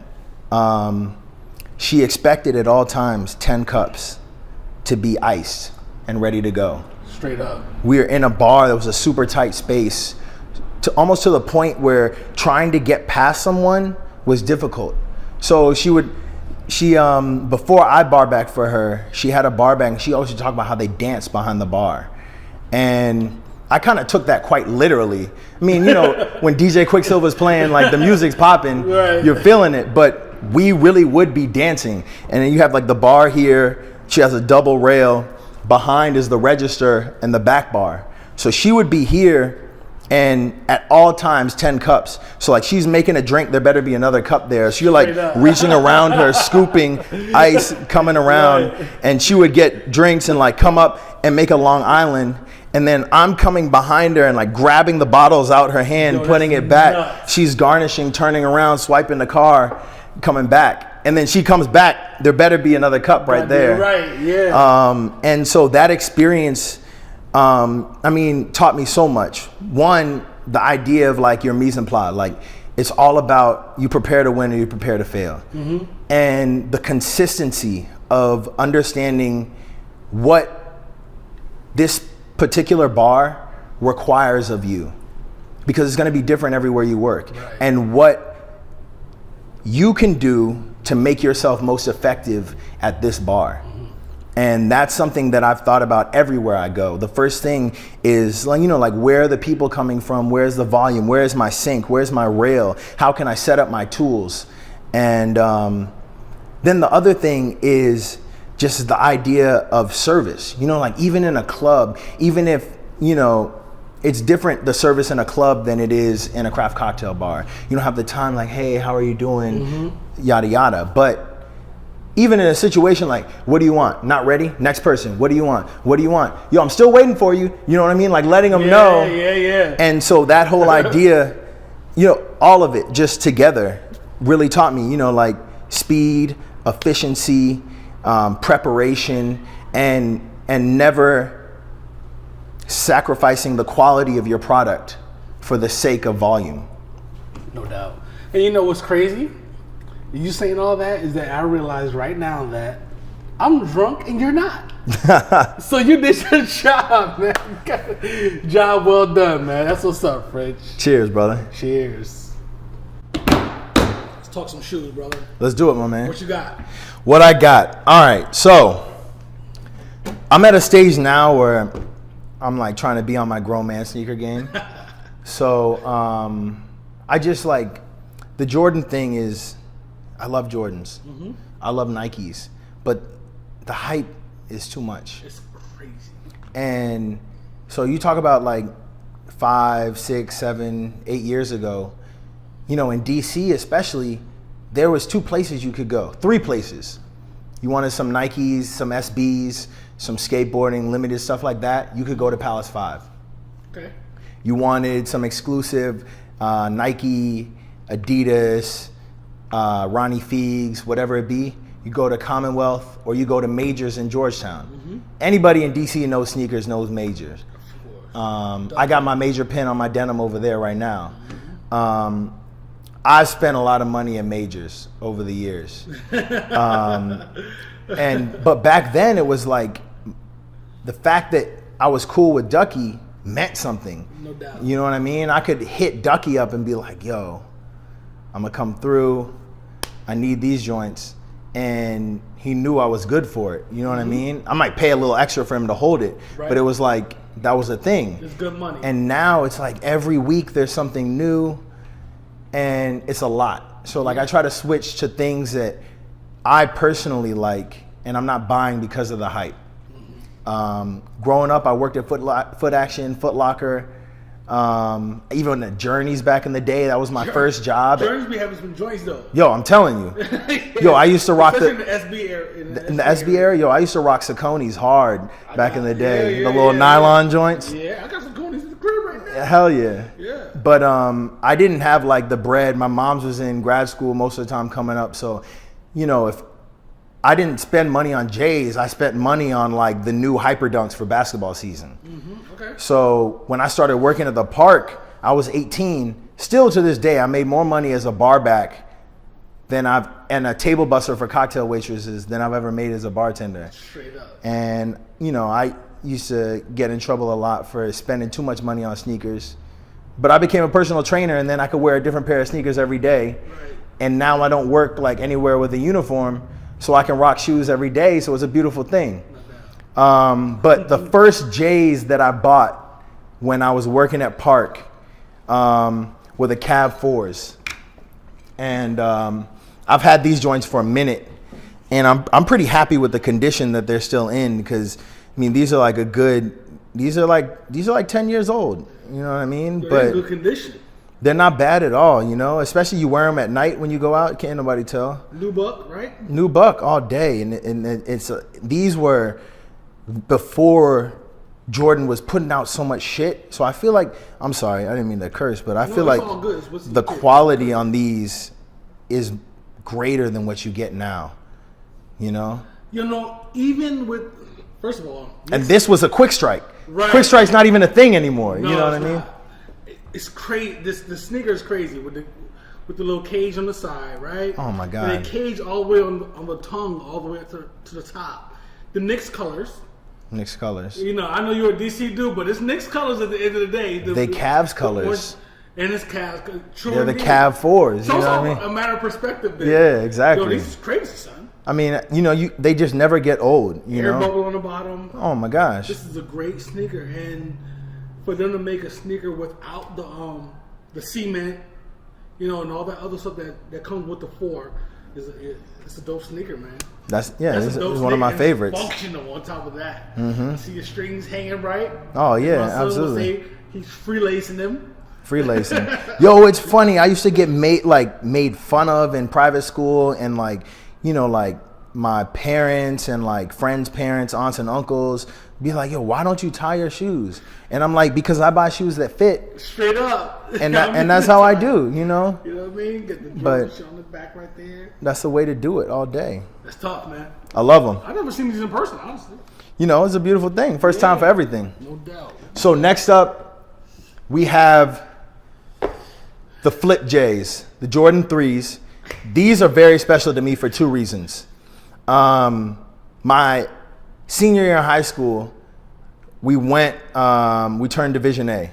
She expected at all times 10 cups to be iced and ready to go. Straight up. We were in a bar that was a super tight space, almost to the point where trying to get past someone was difficult. So before I bar back for her, she had a bar back, and she always would talk about how they dance behind the bar. And I kind of took that quite literally. I mean, when DJ Quicksilver's playing, like the music's popping, right, you're feeling it, but we really would be dancing. And then you have like the bar here, she has a double rail, behind is the register and the back bar. So she would be here, and at all times 10 cups. So like she's making a drink, there better be another cup there. So you're like reaching around her, scooping ice, coming around, right, and she would get drinks and like come up and make a Long Island. And then I'm coming behind her and like grabbing the bottles out her hand, putting it back. Nuts. She's garnishing, turning around, swiping the car, coming back. And then she comes back, there better be another cup right there. Right, yeah. And so that experience, taught me so much. One, the idea of like your mise en place, like it's all about you prepare to win or you prepare to fail. Mm-hmm. And the consistency of understanding what this particular bar requires of you, because it's going to be different everywhere you work, right, and what you can do to make yourself most effective at this bar. And that's something that I've thought about everywhere I go. The first thing is, like where are the people coming from? Where's the volume? Where's my sink? Where's my rail? How can I set up my tools? And then the other thing is just the idea of service. Like even in a club, even if, it's different, the service in a club than it is in a craft cocktail bar. You don't have the time like, hey, how are you doing? Mm-hmm. Yada, yada. But even in a situation like, what do you want? Not ready? Next person. What do you want? What do you want? Yo, I'm still waiting for you. You know what I mean? Like letting them know. Yeah. And so that whole idea, all of it just together really taught me, like speed, efficiency, preparation, and never sacrificing the quality of your product for the sake of volume. No doubt. And you know what's crazy? You saying all that is that I realize right now that I'm drunk and you're not. So you did your job, man. Job well done, man. That's what's up, French. Cheers, brother. Cheers. Let's talk some shoes, brother. Let's do it, my man. What you got? What I got. All right. So I'm at a stage now where I'm like trying to be on my grown man sneaker game. So I just like the Jordan thing is, I love Jordans. Mm-hmm. I love Nikes, but the hype is too much. It's crazy. And so you talk about like 5, 6, 7, 8 years ago, in DC especially, there was 2 places you could go, 3 places. You wanted some Nikes, some SBs, some skateboarding, limited stuff like that, you could go to Palace 5. Okay. You wanted some exclusive Nike, Adidas, Ronnie Fiegs, whatever it be, you go to Commonwealth or you go to Majors in Georgetown. Mm-hmm. Anybody in DC knows sneakers knows Majors. I got my Major pin on my denim over there right now. Mm-hmm. I've spent a lot of money at Majors over the years. But back then it was like the fact that I was cool with Ducky meant something. No doubt. You know what I mean? I could hit Ducky up and be like, yo, I'm gonna come through, I need these joints. And he knew I was good for it. You know what I mean? I might pay a little extra for him to hold it, right, but it was like, that was a thing. It's good money. And now it's like every week there's something new and it's a lot. So like I try to switch to things that I personally like and I'm not buying because of the hype. Growing up, I worked at Foot Action, Foot Locker, even at Journeys back in the day. That was my first job. Journeys be having some joints though. Yo, I'm telling you. Yo, I used to rock in the SB era. In the SB era, yo, I used to rock Saucony's hard back in the day. The little nylon joints. Yeah, I got Saucony's in the crib right now. Hell yeah. Yeah. But I didn't have like the bread. My mom's was in grad school most of the time coming up. So, if I didn't spend money on J's, I spent money on like the new Hyper Dunks for basketball season. Mm-hmm. Okay. So when I started working at the park, I was 18. Still to this day, I made more money as a barback and a table busser for cocktail waitresses than I've ever made as a bartender. Straight up. And used to get in trouble a lot for spending too much money on sneakers. But I became a personal trainer, and then I could wear a different pair of sneakers every day. Right. And now I don't work like anywhere with a uniform, so I can rock shoes every day. So it's a beautiful thing. But the first J's that I bought when I was working at Park were the Cav 4s. And I've had these joints for a minute, and I'm pretty happy with the condition that they're still in, because I mean these are like these are like 10 years old. You know what I mean? They're in good condition. They're not bad at all, you know. Especially you wear them at night when you go out. Can't nobody tell. New buck, right? New buck all day, and these were before Jordan was putting out so much shit. So I feel like, I'm sorry, I didn't mean to curse, but I feel like the quality on these is greater than what you get now. You know. You know, even with, first of all, and this was a quick strike. Right. Quick strike's not even a thing anymore. No, you know what I mean? Not. It's crazy. The sneaker is crazy with the little cage on the side, right? Oh my god! And the cage all the way on the tongue, all the way to the top. The Knicks colors. Knicks colors. You know, I know you're a DC dude, but it's Knicks colors at the end of the day. They Cavs colors. And it's Cavs. They're the Cav 4s. So you know what what I mean? A matter of perspective. Then. Yeah, exactly. Yo, this is crazy, son. I mean, you know, they just never get old. You Air know? bubble on the bottom. Oh my gosh! This is a great sneaker, and for them to make a sneaker without the cement, you know, and all that other stuff that comes with the 4, it's a dope sneaker, man. That's it's one of my favorites. Functional on top of that. Mm-hmm. See your strings hanging right. Oh yeah, my son absolutely. would say he's freelacing them. Freelacing. Yo, it's funny. I used to get made fun of in private school, and like, you know, like my parents and like friends' parents, aunts and uncles be like, yo, why don't you tie your shoes? And I'm like, because I buy shoes that fit. Straight up. And that's how I do, you know? You know what I mean? Get the Jordan on the back right there. That's the way to do it all day. That's tough, man. I love them. I've never seen these in person, honestly. You know, it's a beautiful thing. First time for everything. No doubt. So next up, we have the Flip J's, the Jordan 3s. These are very special to me for 2 reasons. My senior year in high school, we turned Division A.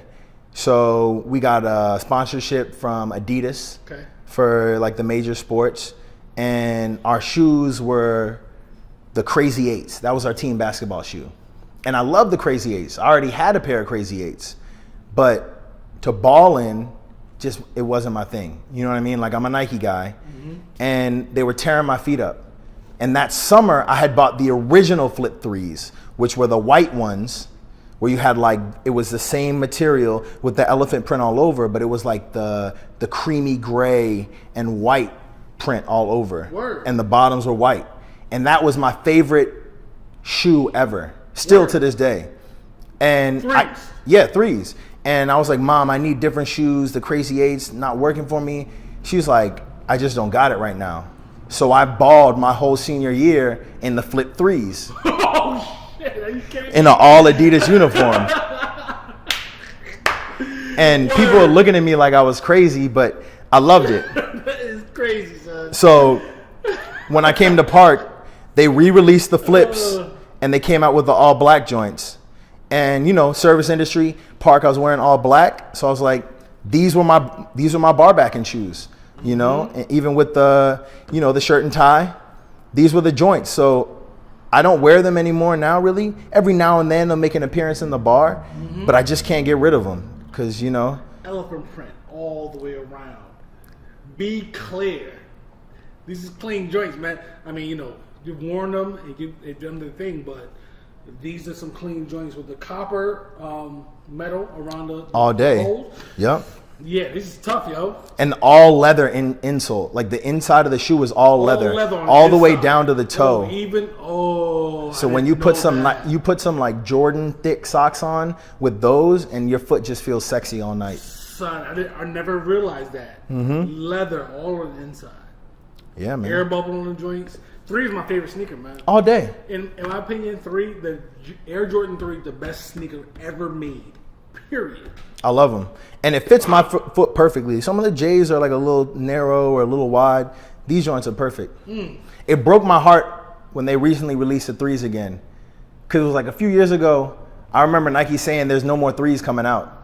So we got a sponsorship from Adidas for like the major sports. And our shoes were the Crazy 8s. That was our team basketball shoe. And I love the Crazy 8s. I already had a pair of Crazy 8s. But to ball in, it wasn't my thing. You know what I mean? Like, I'm a Nike guy. Mm-hmm. And they were tearing my feet up. And that summer, I had bought the original Flip 3s, which were the white ones, where you had like, it was the same material with the elephant print all over, but it was like the creamy gray and white print all over. Word. And the bottoms were white. And that was my favorite shoe ever, still to this day. And 3s. 3s. And I was like, Mom, I need different shoes. The Crazy 8s not working for me. She's like, I just don't got it right now. So I balled my whole senior year in the Flip 3s. Oh shit, are you kidding? In an all Adidas uniform. And people were looking at me like I was crazy, but I loved it. That is crazy, son. So when I came to Park, they re-released the Flips and they came out with the all black joints. And you know, service industry, Park, I was wearing all black. So I was like, these were my bar backing shoes. You know, and even with the, you know, the shirt and tie, these were the joints. So I don't wear them anymore now, really. Every now and then they'll make an appearance in the bar, but I just can't get rid of them because, you know. Elephant print all the way around. Be clear. These is clean joints, man. I mean, you know, you've worn them and you've done the thing, but these are some clean joints with the copper metal around the all day. Holes. Yep. Yeah, this is tough, yo. And all leather insole. Like the inside of the shoe is all leather all the way down to the toe. So when you put some like Jordan thick socks on with those, and your foot just feels sexy all night. Son, I never realized that. Mm-hmm. Leather all on the inside. Yeah, man. Air bubble on the joints. 3 is my favorite sneaker, man. All day. In my opinion, the Air Jordan 3, the best sneaker ever made. Period. I love them. And it fits my foot perfectly. Some of the J's are like a little narrow or a little wide. These joints are perfect. It broke my heart when they recently released the 3s again. Because it was like a few years ago, I remember Nike saying there's no more threes coming out.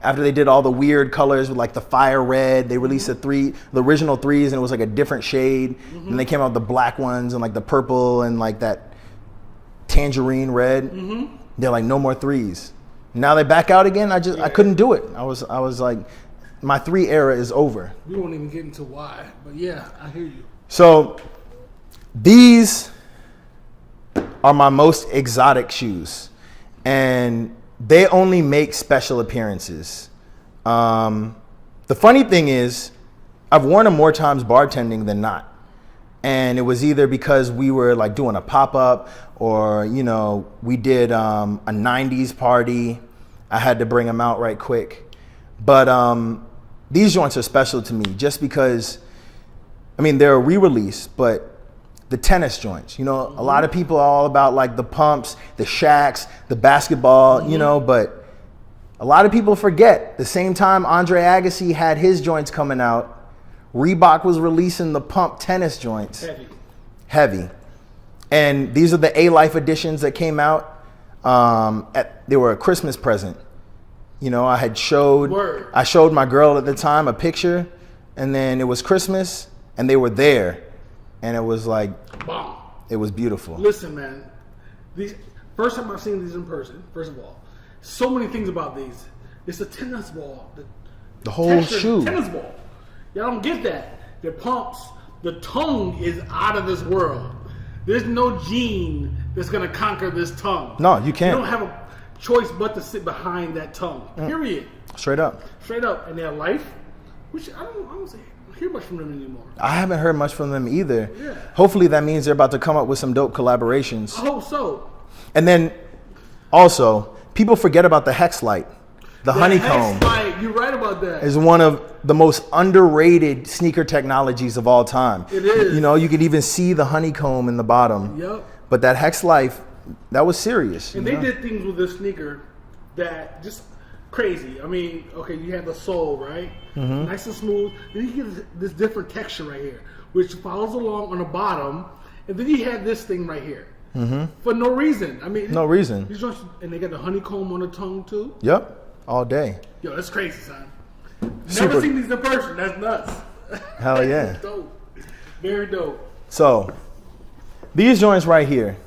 After they did all the weird colors with like the fire red, they released the original threes, and it was like a different shade. And they came out with the black ones and like the purple and like that tangerine red. They're like, no more threes. Now they back out again. I couldn't do it. I was like, my 3 era is over. We won't even get into why, but yeah, I hear you. So these are my most exotic shoes, and they only make special appearances. The funny thing is, I've worn them more times bartending than not. And it was either because we were like doing a pop-up, or, you know, we did a 90s party. I had to bring them out right quick. But these joints are special to me just because, I mean, they're a re-release, but the tennis joints, you know, a lot of people are all about like the pumps, the Shaqs, the basketball, you know, but a lot of people forget the same time Andre Agassi had his joints coming out, Reebok was releasing the pump tennis joints. Heavy. And these are the A-Life editions that came out. They were a Christmas present. You know, I showed my girl at the time a picture, and then it was Christmas and they were there. And it was like, bomb. It was beautiful. Listen, man, these first time I've seen these in person. First of all, so many things about these. It's a tennis ball. The whole shoe. Tennis ball. Y'all don't get that. Their pumps. The tongue is out of this world. There's no gene that's gonna conquer this tongue. No, you can't. You don't have a choice but to sit behind that tongue. Period. Straight up. Straight up. And their life, which I don't hear much from them anymore. I haven't heard much from them either. Yeah. Hopefully that means they're about to come up with some dope collaborations. I hope so. And then also, people forget about the Hex Light. The honeycomb. Hex Light, you're right about that. Is one of the most underrated sneaker technologies of all time. It is. You know, you could even see the honeycomb in the bottom. Yep. But that Hex Life, that was serious. And they did things with this sneaker that just crazy. I mean, okay, you have the sole, right? Nice and smooth. Then you get this different texture right here, which follows along on the bottom. And then you have this thing right here. For no reason. I mean, no reason. These joints, and they got the honeycomb on the tongue too. Yep. All day. Yo, that's crazy, son. Never seen these in person. That's nuts. Hell yeah. Dope. Very dope. So, these joints right here.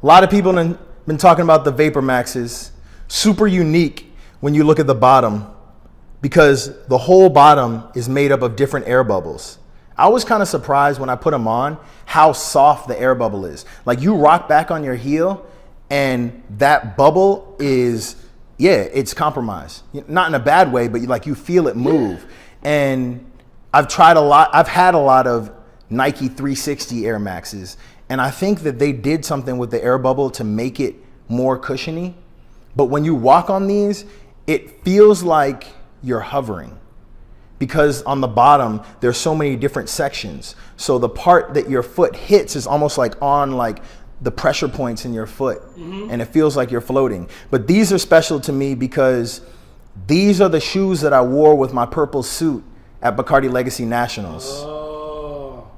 A lot of people have been talking about the Vapor Maxes. Super unique when you look at the bottom, because the whole bottom is made up of different air bubbles. I was kind of surprised when I put them on how soft the air bubble is. Like, you rock back on your heel and that bubble is, it's compromised. Not in a bad way, but you feel it move. And I've had a lot of Nike 360 Air Maxes, and I think that they did something with the air bubble to make it more cushiony. But when you walk on these, it feels like you're hovering, because on the bottom, there's so many different sections. So the part that your foot hits is almost like on like the pressure points in your foot, and it feels like you're floating. But these are special to me because these are the shoes that I wore with my purple suit at Bacardi Legacy Nationals. Oh.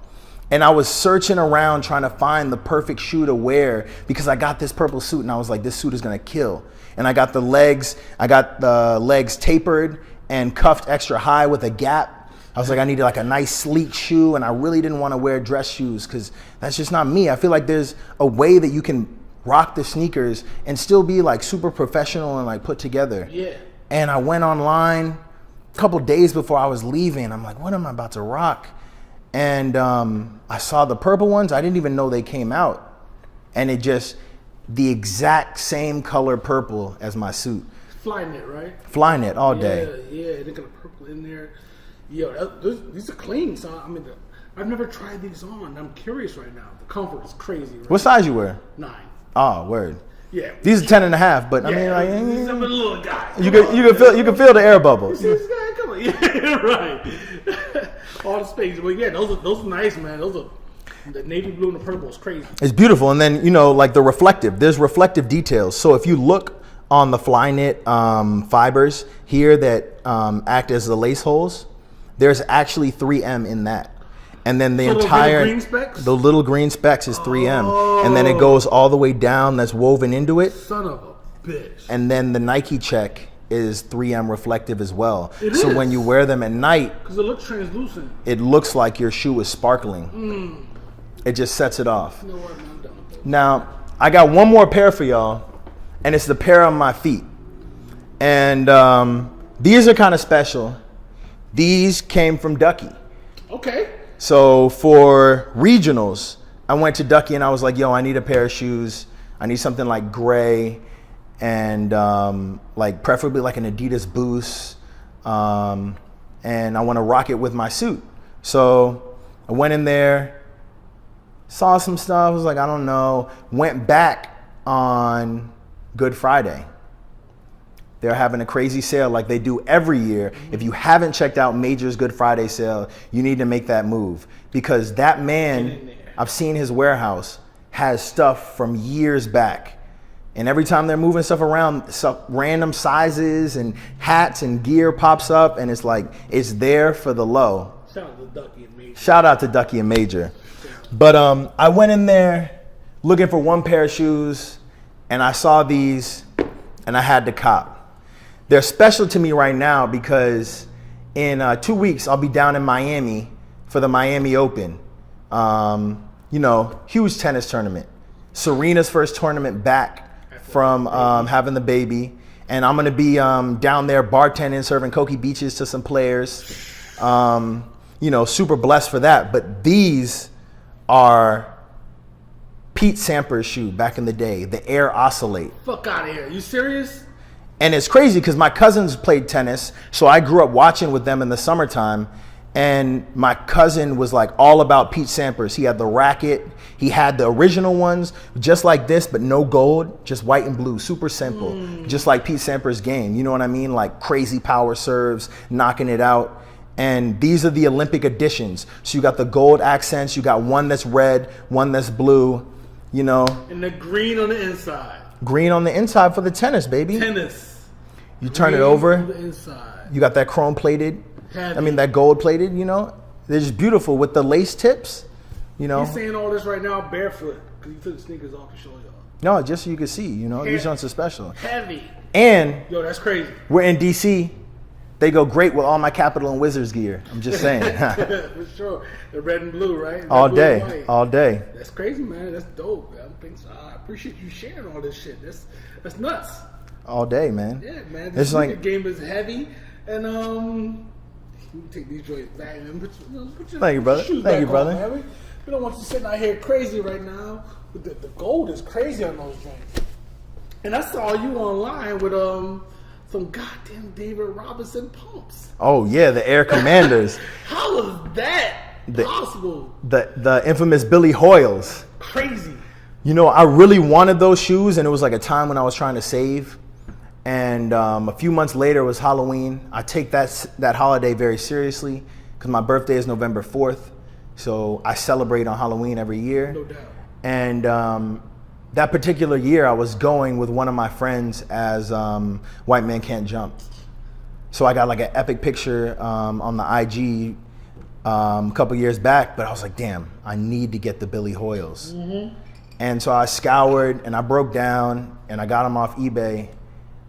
And I was searching around trying to find the perfect shoe to wear, because I got this purple suit and I was like, this suit is gonna kill. And I got the legs tapered and cuffed extra high with a gap. I was like, I needed like a nice sleek shoe, and I really didn't want to wear dress shoes because that's just not me. I feel like there's a way that you can rock the sneakers and still be like super professional and like put together. Yeah. And I went online a couple days before I was leaving. I'm like, what am I about to rock? And I saw the purple ones. I didn't even know they came out. And it just, the exact same color purple as my suit. Flyknit, right? Flyknit all day. Yeah, they got a purple in there. Yo, these are clean, son. I mean, I've never tried these on. I'm curious right now. The comfort is crazy. Right? What size you wear? 9. Oh, word. Yeah. These are 10 and a half, but I mean, like, I'm a little guy. You can feel the air bubble. You see this guy? Come on. Yeah, right. All the space. But yeah, those are nice, man. Those are the navy blue and the purple is crazy. It's beautiful. And then, like the reflective, there's reflective details. So if you look on the Flyknit fibers here that act as the lace holes, there's actually 3M in that. And then the So entire the little green specks is 3M, and then it goes all the way down. That's woven into it. Son of a bitch. And then the Nike check is 3M reflective as well. So when you wear them at night, because it looks translucent, it looks like your shoe is sparkling. It just sets it off. You know what, man, I'm done with this. Now, I got one more pair for y'all, and it's the pair on my feet. And these are kind of special. These came from Ducky. Okay. So for regionals, I went to Ducky and I was like, yo, I need a pair of shoes. I need something like gray and like preferably like an Adidas Boost. And I want to rock it with my suit. So I went in there, saw some stuff, was like, I don't know. Went back on Good Friday. They're having a crazy sale like they do every year. If you haven't checked out Major's Good Friday sale, you need to make that move, because that man, I've seen his warehouse, has stuff from years back. And every time they're moving stuff around, random sizes and hats and gear pops up, and it's like, it's there for the low. Shout out to Ducky and Major. Shout out to Ducky and Major. But I went in there looking for one pair of shoes, and I saw these, and I had to cop. They're special to me right now because in 2 weeks, I'll be down in Miami for the Miami Open. You know, huge tennis tournament. Serena's first tournament back from having the baby. And I'm going to be down there bartending, serving Coki beaches to some players. You know, super blessed for that. But these are Pete Sampras' shoe back in the day, the Air Oscillate. Fuck out of here. You serious? And it's crazy because my cousins played tennis, so I grew up watching with them in the summertime. And my cousin was like all about Pete Sampras. He had the racket. He had the original ones, just like this, but no gold, just white and blue, super simple, just like Pete Sampras' game. You know what I mean? Like crazy power serves, knocking it out. And these are the Olympic editions. So you got the gold accents. You got one that's red, one that's blue, you know. And the green on the inside. Green on the inside for the tennis, baby. Tennis. You turn it over. On the inside. You got that chrome plated. Heavy. I mean, that gold plated, you know. They're just beautiful with the lace tips, you know. He's saying all this right now barefoot because he took the sneakers off to show y'all. No, just so you can see, you know. These ones are special. Heavy. And yo, that's crazy. We're in DC. They go great with all my Capital and Wizards gear. I'm just saying. For sure. The red and blue, right? All blue day. All day. That's crazy, man. That's dope. I appreciate you sharing all this shit. That's nuts. All day, man. Yeah, man. It's The like game is heavy, and you can take these joints back and put your Thank you, brother. shoes Thank you, back brother. on, man. We don't want you sitting out here crazy right now. But the gold is crazy on those joints. And I saw you online with some goddamn David Robinson pumps. Oh yeah, the Air Commanders. How is that possible? The infamous Billy Hoyles. Crazy. You know, I really wanted those shoes, and it was like a time when I was trying to save. And a few months later was Halloween. I take that holiday very seriously because my birthday is November 4th. So I celebrate on Halloween every year. No doubt. And that particular year, I was going with one of my friends as White Man Can't Jump. So I got like an epic picture on the IG a couple years back, but I was like, damn, I need to get the Billy Hoyles. Mm-hmm. And so I scoured and I broke down and I got them off eBay,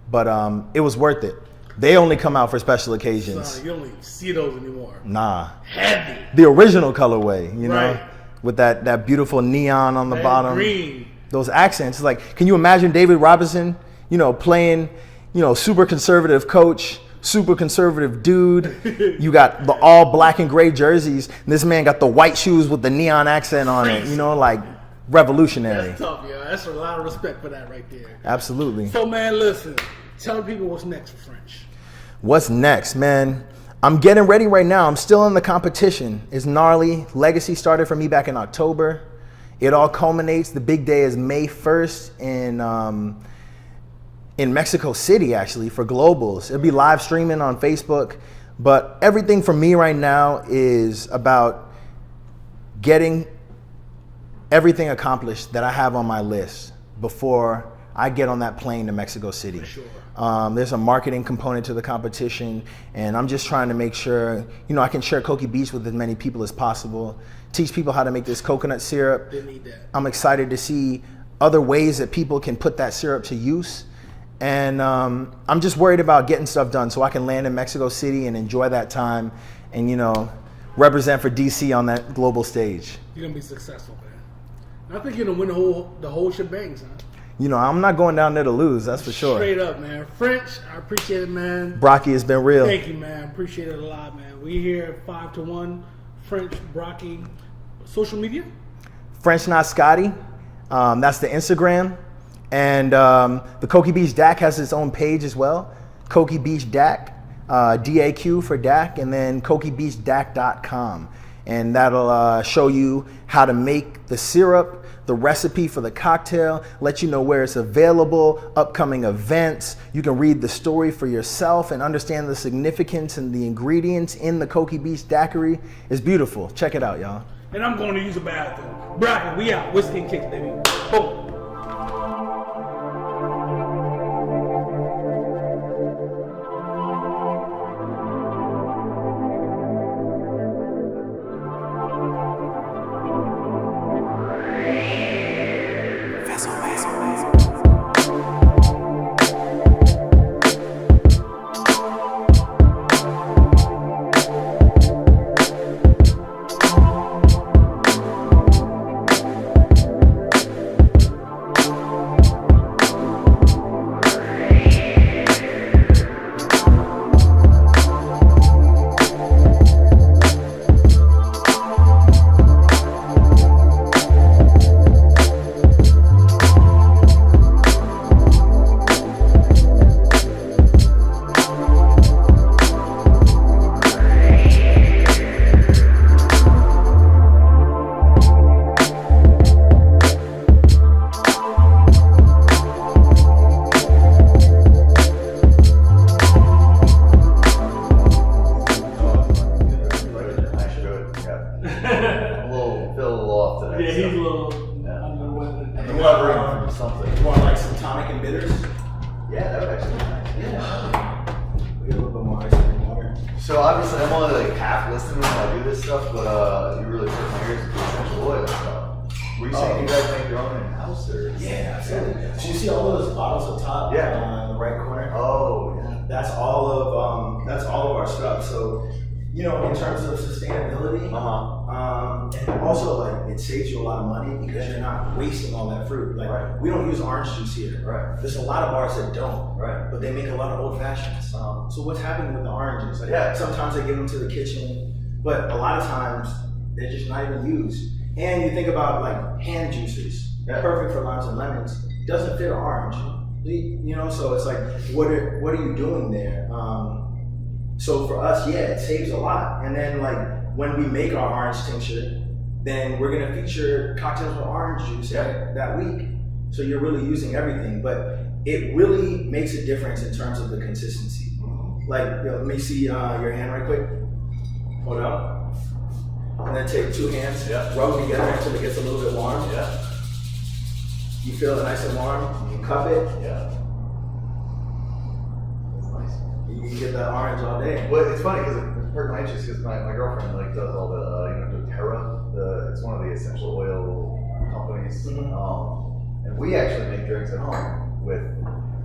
but it was worth it. They only come out for special occasions. Son, you don't even see those anymore. Nah. Heavy. The original colorway, you know, right. with that beautiful neon on the bottom. Green. Those accents. It's like, can you imagine David Robinson, you know, playing, you know, super conservative coach, super conservative dude. You got the all black and gray jerseys. And this man got the white shoes with the neon accent on it, you know, like revolutionary. That's tough, yo. That's a lot of respect for that right there. Absolutely. So, man, listen. Tell people what's next for French. What's next, man? I'm getting ready right now. I'm still in the competition. It's gnarly. Legacy started for me back in October. It all culminates. The big day is May 1st in Mexico City, actually, for globals. It'll be live streaming on Facebook. But everything for me right now is about getting everything accomplished that I have on my list before I get on that plane to Mexico City. For sure. There's a marketing component to the competition, and I'm just trying to make sure, I can share Cokie Beach with as many people as possible, teach people how to make this coconut syrup. They need that. I'm excited to see other ways that people can put that syrup to use. And I'm just worried about getting stuff done so I can land in Mexico City and enjoy that time and, represent for DC on that global stage. You're going to be successful, man. I think you're going to win the whole shebang, son. I'm not going down there to lose, that's for sure. Straight up, man. French, I appreciate it, man. Brocky has been real. Thank you, man. Appreciate it a lot, man. We here 5-1. French, Brocky. Social media? French Not Scotty. That's the Instagram. And the Cokie Beach DAC has its own page as well. Cokie Beach DAC. DAQ for DAC, and then CokieBeachDAC.com. And that'll show you how to make the syrup, the recipe for the cocktail, let you know where it's available, upcoming events. You can read the story for yourself and understand the significance and the ingredients in the Cokie Beach Daiquiri. It's beautiful. Check it out, y'all. And I'm going to use a bathroom. Broccoli, we out. Whiskey and kicks, baby. Boom. So obviously I'm only like half listening when I do this stuff, but you really put my ears to the essential oil stuff. Were you saying you guys make your own in-house or? Yeah, absolutely. So you see all those bottles up top in the right corner? Oh, yeah. That's all of our stuff. So, in terms of sustainability, and also like it saves you a lot of money because you're not wasting all that fruit. Like we don't use orange juice here. Right. There's a lot of bars that don't. Right. But they make a lot of old fashions. So what's happening with the oranges? Like, sometimes they give them to the kitchen, but a lot of times they're just not even used. And you think about like hand juices, perfect for limes and lemons. Doesn't fit orange. So it's like, what are you doing there? So for us, it saves a lot. And then like when we make our orange tincture, then we're gonna feature cocktails with orange juice that week. So you're really using everything, but it really makes a difference in terms of the consistency. Like, let me see your hand right quick. Hold up. And then take two hands, rub them together until it gets a little bit warm. You feel it nice and warm, you cup it. That's nice. You can get that orange all day. Well, it's funny because it's part of my interest because my girlfriend like does all the doTERRA. It's one of the essential oil companies, and we actually make drinks at home with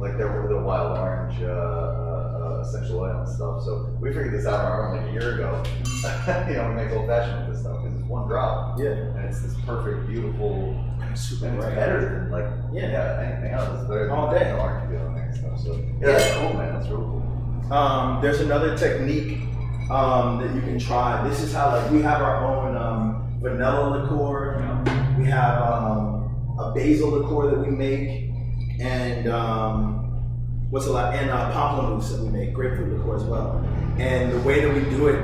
like the wild orange essential oil and stuff. So we figured this out on our own like a year ago. We make old fashioned with this stuff because it's one drop. And it's this perfect, beautiful. Super and it's bright. better than like anything else. It's better than all day. Orange peel and that stuff. So that's cool, man. That's real cool. There's another technique that you can try. This is how we have our own vanilla liqueur. We have a basil liqueur that we make, and pamplemousse that we make, grapefruit liqueur as well. And the way that we do it,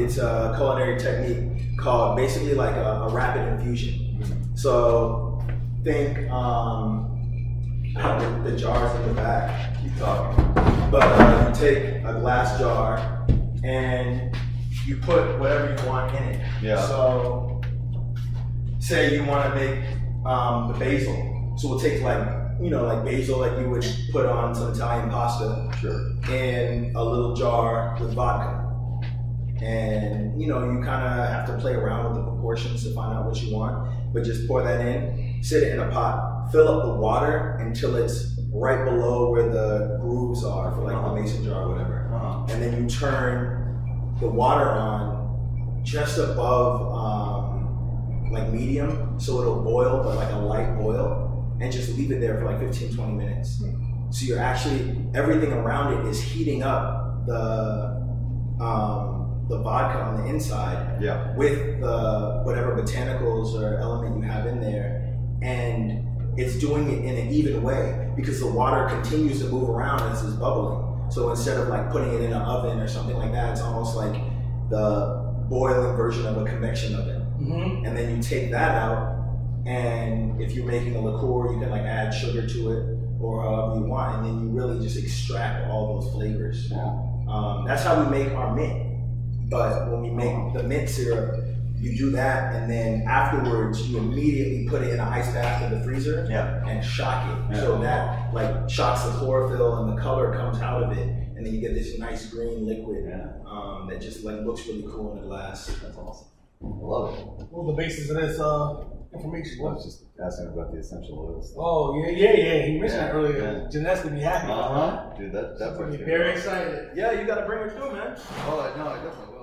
it's a culinary technique called basically like a rapid infusion. So think the jars in the back. Keep talking. But you take a glass jar and you put whatever you want in it. So say you want to make the basil. So we'll take like like basil that you would put on some Italian pasta. Sure. In a little jar with vodka. And you kind of have to play around with the proportions to find out what you want, but just pour that in, sit it in a pot, fill up the water until it's right below where the grooves are for like the mason jar or whatever. And then you turn the water on just above like medium, so it'll boil, but like a light boil, and just leave it there for like 15-20 minutes. So you're actually, everything around it is heating up the vodka on the inside with the whatever botanicals or element you have in there, and it's doing it in an even way because the water continues to move around as it's bubbling. So instead of like putting it in an oven or something like that, it's almost like the boiling version of a convection oven. And then you take that out, and if you're making a liqueur, you can like add sugar to it or however you want, and then you really just extract all those flavors. That's how we make our mint. But when we make the mint syrup, you do that, and then afterwards you immediately put it in an ice bath in the freezer and shock it. So that like shocks the chlorophyll and the color comes out of it, and then you get this nice green liquid that just like looks really cool in the glass. That's awesome. I love it. What was the basis of this information? I was just asking about the essential oils stuff. Oh, yeah. He mentioned that earlier. Janette's gonna be happy. Dude, that part's Very excited. Yeah, you gotta bring it through, man. Oh, no, I definitely will.